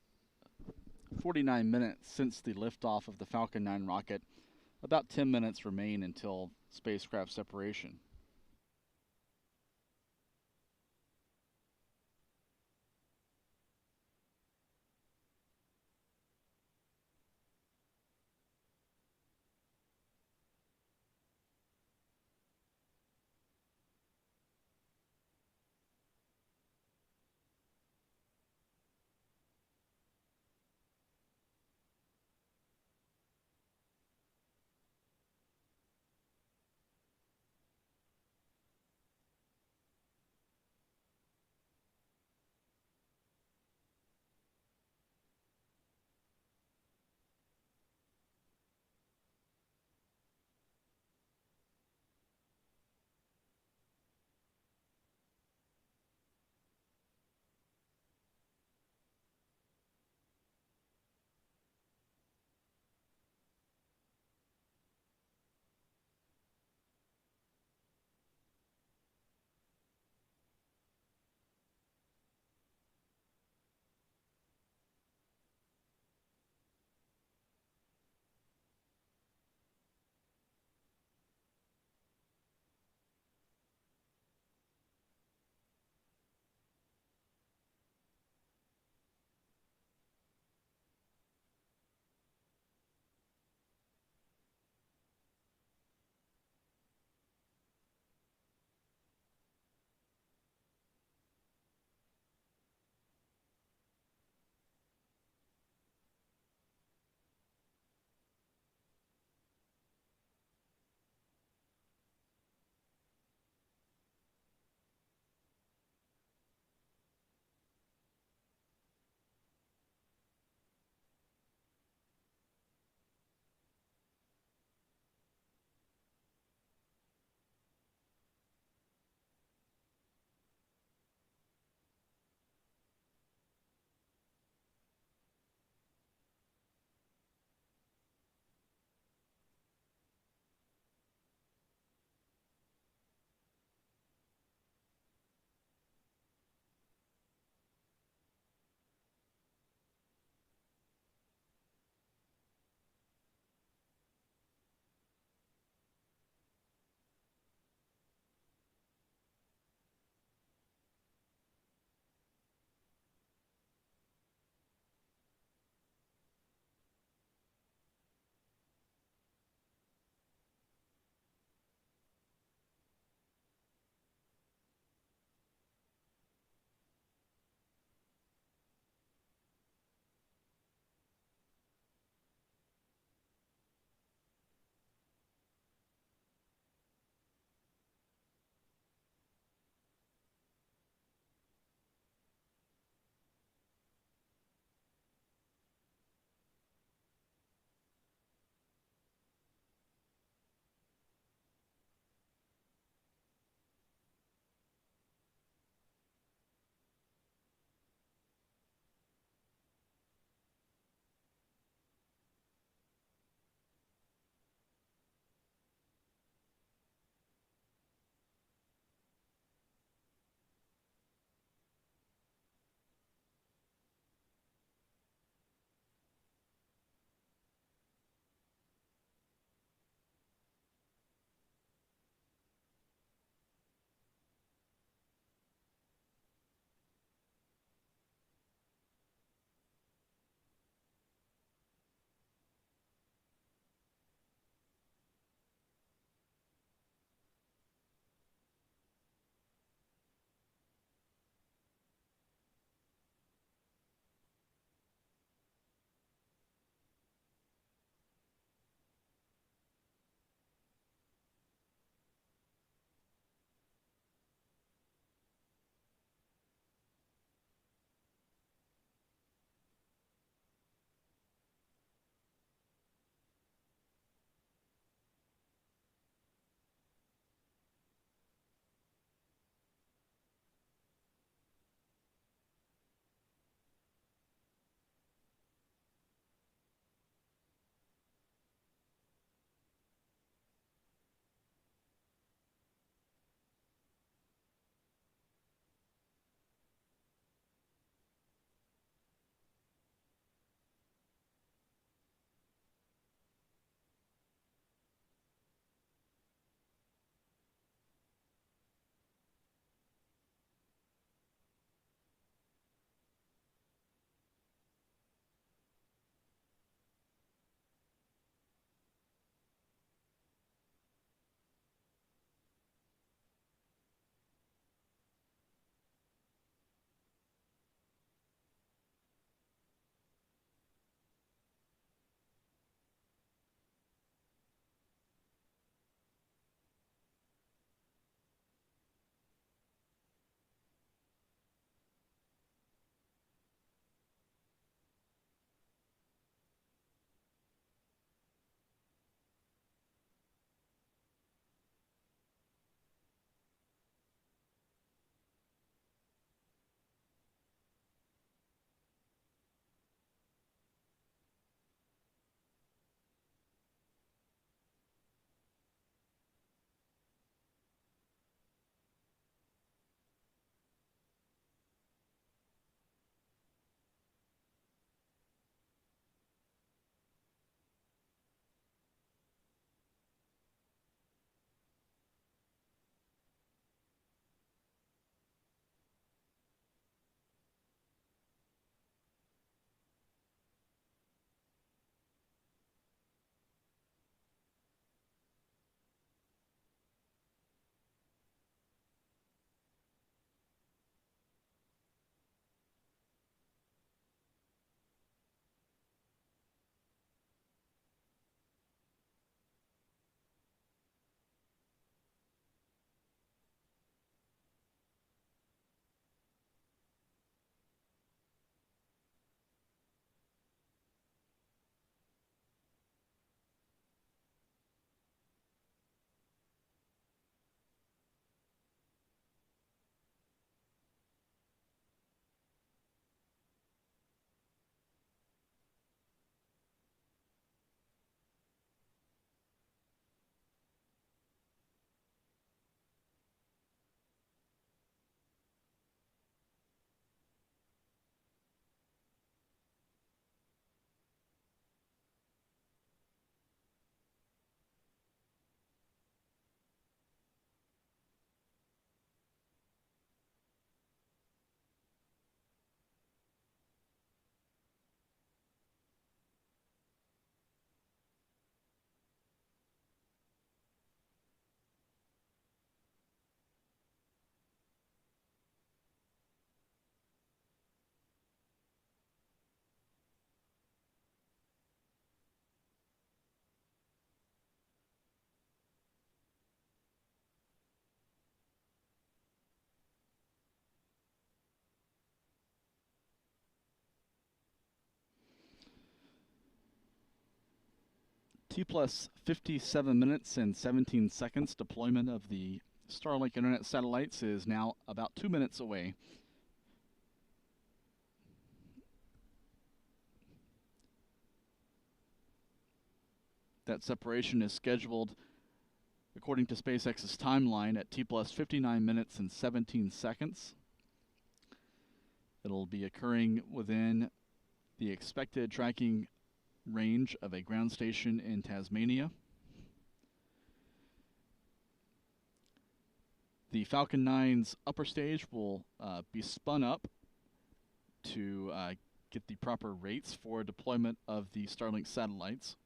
49 minutes since the liftoff of the Falcon 9 rocket, about 10 minutes remain until spacecraft separation. T plus 57 minutes and 17 seconds deployment of the Starlink internet satellites is now about 2 minutes away. That separation is scheduled according to SpaceX's timeline at T plus 59 minutes and 17 seconds. It'll be occurring within the expected tracking range of a ground station in Tasmania. The Falcon 9's upper stage will be spun up to get the proper rates for deployment of the Starlink satellites.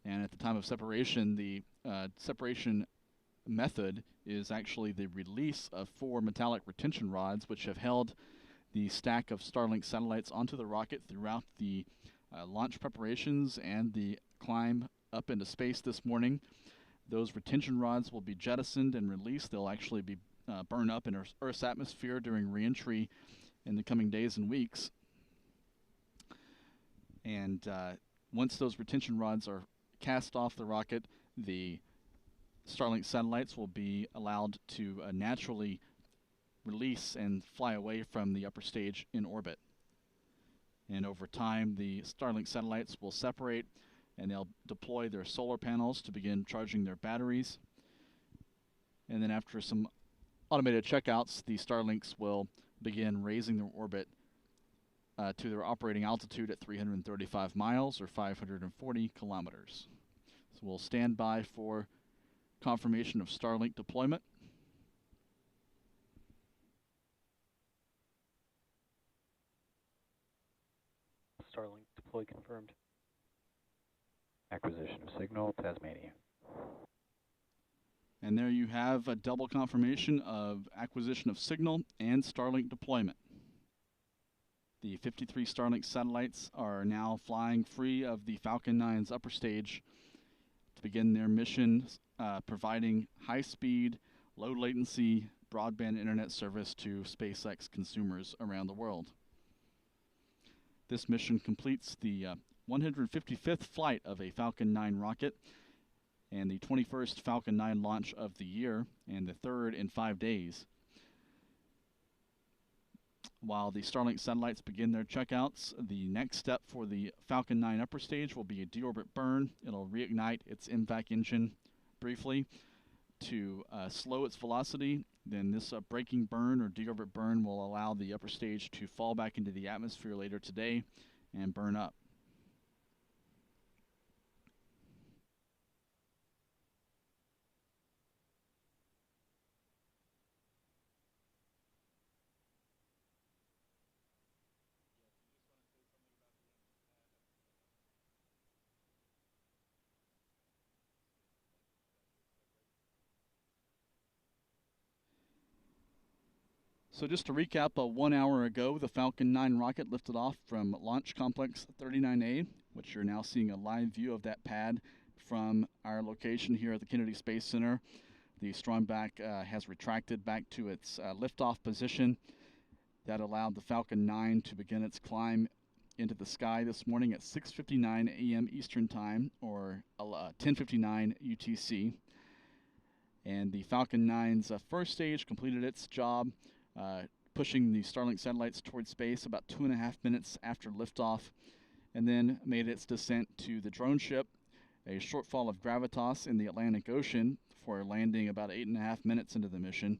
And at the time of separation, the separation method is actually the release of 4 metallic retention rods, which have held the stack of Starlink satellites onto the rocket throughout the launch preparations and the climb up into space this morning. Those retention rods will be jettisoned and released. They'll actually be burned up in Earth's atmosphere during re-entry in the coming days and weeks. And once those retention rods are cast off the rocket, the Starlink satellites will be allowed to naturally release and fly away from the upper stage in orbit. And over time, the Starlink satellites will separate and they'll deploy their solar panels to begin charging their batteries. And then after some automated checkouts, the Starlinks will begin raising their orbit to their operating altitude at 335 miles or 540 kilometers. So we'll stand by for confirmation of Starlink deployment. Starlink deploy confirmed. Acquisition of signal, Tasmania. And there you have a double confirmation of acquisition of signal and Starlink deployment. The 53 Starlink satellites are now flying free of the Falcon 9's upper stage to begin their mission, providing high-speed, low-latency broadband internet service to SpaceX consumers around the world. This mission completes the 155th flight of a Falcon 9 rocket and the 21st Falcon 9 launch of the year and the 3rd in 5 days. While the Starlink satellites begin their checkouts, the next step for the Falcon 9 upper stage will be a deorbit burn. It'll reignite its MVAC engine briefly to slow its velocity. Then this braking burn or deorbit burn will allow the upper stage to fall back into the atmosphere later today and burn up. So just to recap, 1 hour ago, the Falcon 9 rocket lifted off from Launch Complex 39A, which you're now seeing a live view of that pad from our location here at the Kennedy Space Center. The Stromback has retracted back to its liftoff position. That allowed the Falcon 9 to begin its climb into the sky this morning at 6:59 a.m. Eastern Time, or 10:59 UTC. And the Falcon 9's first stage completed its job, pushing the Starlink satellites towards space about 2.5 minutes after liftoff, and then made its descent to the drone ship, a shortfall of gravitas in the Atlantic Ocean, for landing about 8.5 minutes into the mission.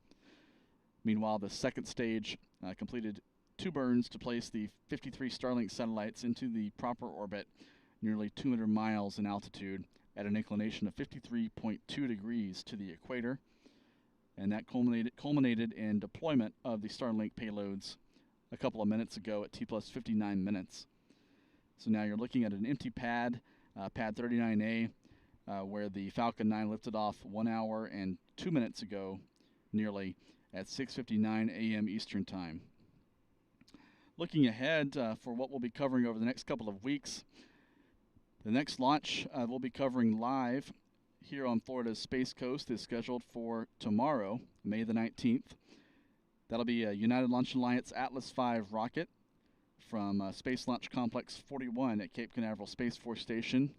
Meanwhile, the second stage completed 2 burns to place the 53 Starlink satellites into the proper orbit, nearly 200 miles in altitude, at an inclination of 53.2 degrees to the equator. And that culminated in deployment of the Starlink payloads a couple of minutes ago at T plus 59 minutes. So now you're looking at an empty pad, pad 39A, where the Falcon 9 lifted off 1 hour and 2 minutes ago, nearly, at 6:59 a.m. Eastern Time. Looking ahead for what we'll be covering over the next couple of weeks, the next launch we'll be covering live here on Florida's Space Coast is scheduled for tomorrow, May the 19th. That'll be a United Launch Alliance Atlas V rocket from Space Launch Complex 41 at Cape Canaveral Space Force Station.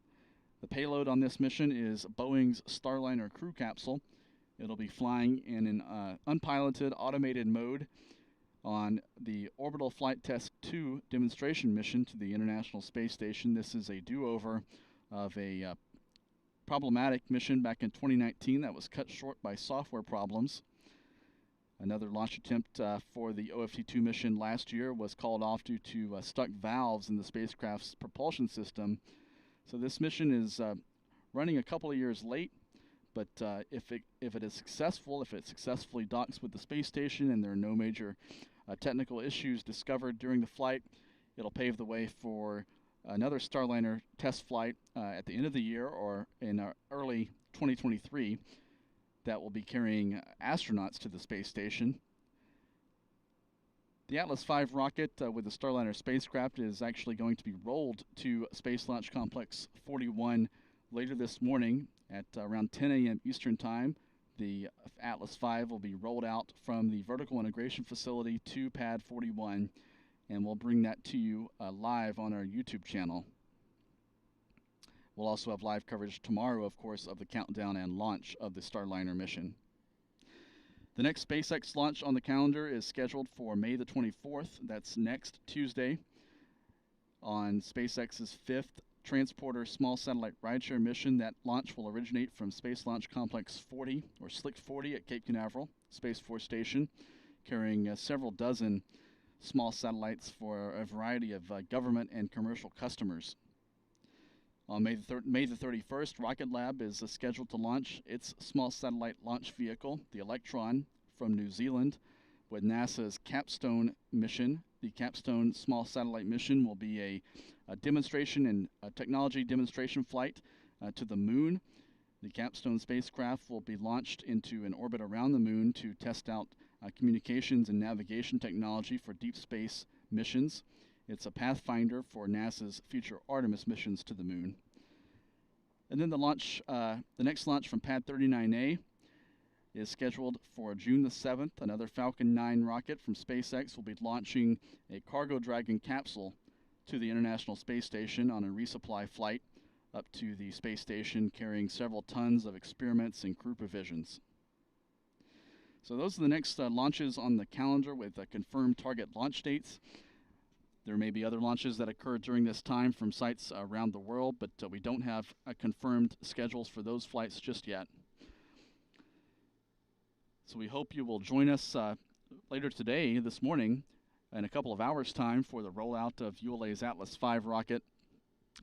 The payload on this mission is Boeing's Starliner crew capsule. It'll be flying in an unpiloted automated mode on the Orbital Flight Test 2 demonstration mission to the International Space Station. This is a do-over of a problematic mission back in 2019 that was cut short by software problems. Another launch attempt for the OFT-2 mission last year was called off due to stuck valves in the spacecraft's propulsion system. So this mission is running a couple of years late, but if it is successful, if it successfully docks with the space station and there are no major technical issues discovered during the flight, it'll pave the way for another Starliner test flight at the end of the year or in early 2023 that will be carrying astronauts to the space station. The Atlas V rocket with the Starliner spacecraft is actually going to be rolled to Space Launch Complex 41 later this morning at around 10 a.m. Eastern Time. The Atlas V will be rolled out from the vertical integration facility to Pad 41, and we'll bring that to you live on our YouTube channel. We'll also have live coverage tomorrow, of course, of the countdown and launch of the Starliner mission. The next SpaceX launch on the calendar is scheduled for May the 24th. That's next Tuesday on SpaceX's 5th Transporter Small Satellite Rideshare mission. That launch will originate from Space Launch Complex 40, or SLIC 40 at Cape Canaveral Space Force Station, carrying several dozen small satellites for a variety of government and commercial customers. On May the 31st, Rocket Lab is scheduled to launch its small satellite launch vehicle, the Electron, from New Zealand with NASA's Capstone mission. The Capstone small satellite mission will be a demonstration and a technology demonstration flight to the moon. The Capstone spacecraft will be launched into an orbit around the moon to test out communications and navigation technology for deep space missions. It's a pathfinder for NASA's future Artemis missions to the moon. And then the next launch from Pad 39A is scheduled for June the 7th. Another Falcon 9 rocket from SpaceX will be launching a Cargo Dragon capsule to the International Space Station on a resupply flight up to the space station, carrying several tons of experiments and crew provisions. So those are the next launches on the calendar with confirmed target launch dates. There may be other launches that occur during this time from sites around the world, but we don't have confirmed schedules for those flights just yet. So we hope you will join us later today, this morning, in a couple of hours' time for the rollout of ULA's Atlas V rocket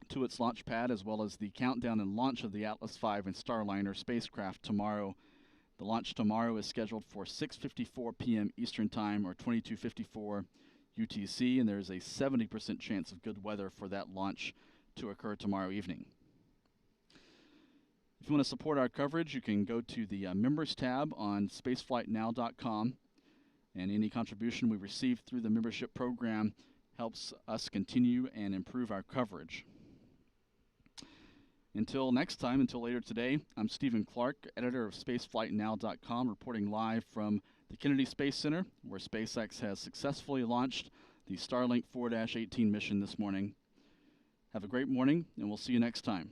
to its launch pad, as well as the countdown and launch of the Atlas V and Starliner spacecraft tomorrow. The launch tomorrow is scheduled for 6:54 p.m. Eastern Time, or 22:54 UTC, and there's a 70% chance of good weather for that launch to occur tomorrow evening. If you want to support our coverage, you can go to the Members tab on spaceflightnow.com, and any contribution we receive through the membership program helps us continue and improve our coverage. Until next time, until later today, I'm Stephen Clark, editor of spaceflightnow.com, reporting live from the Kennedy Space Center, where SpaceX has successfully launched the Starlink 4-18 mission this morning. Have a great morning, and we'll see you next time.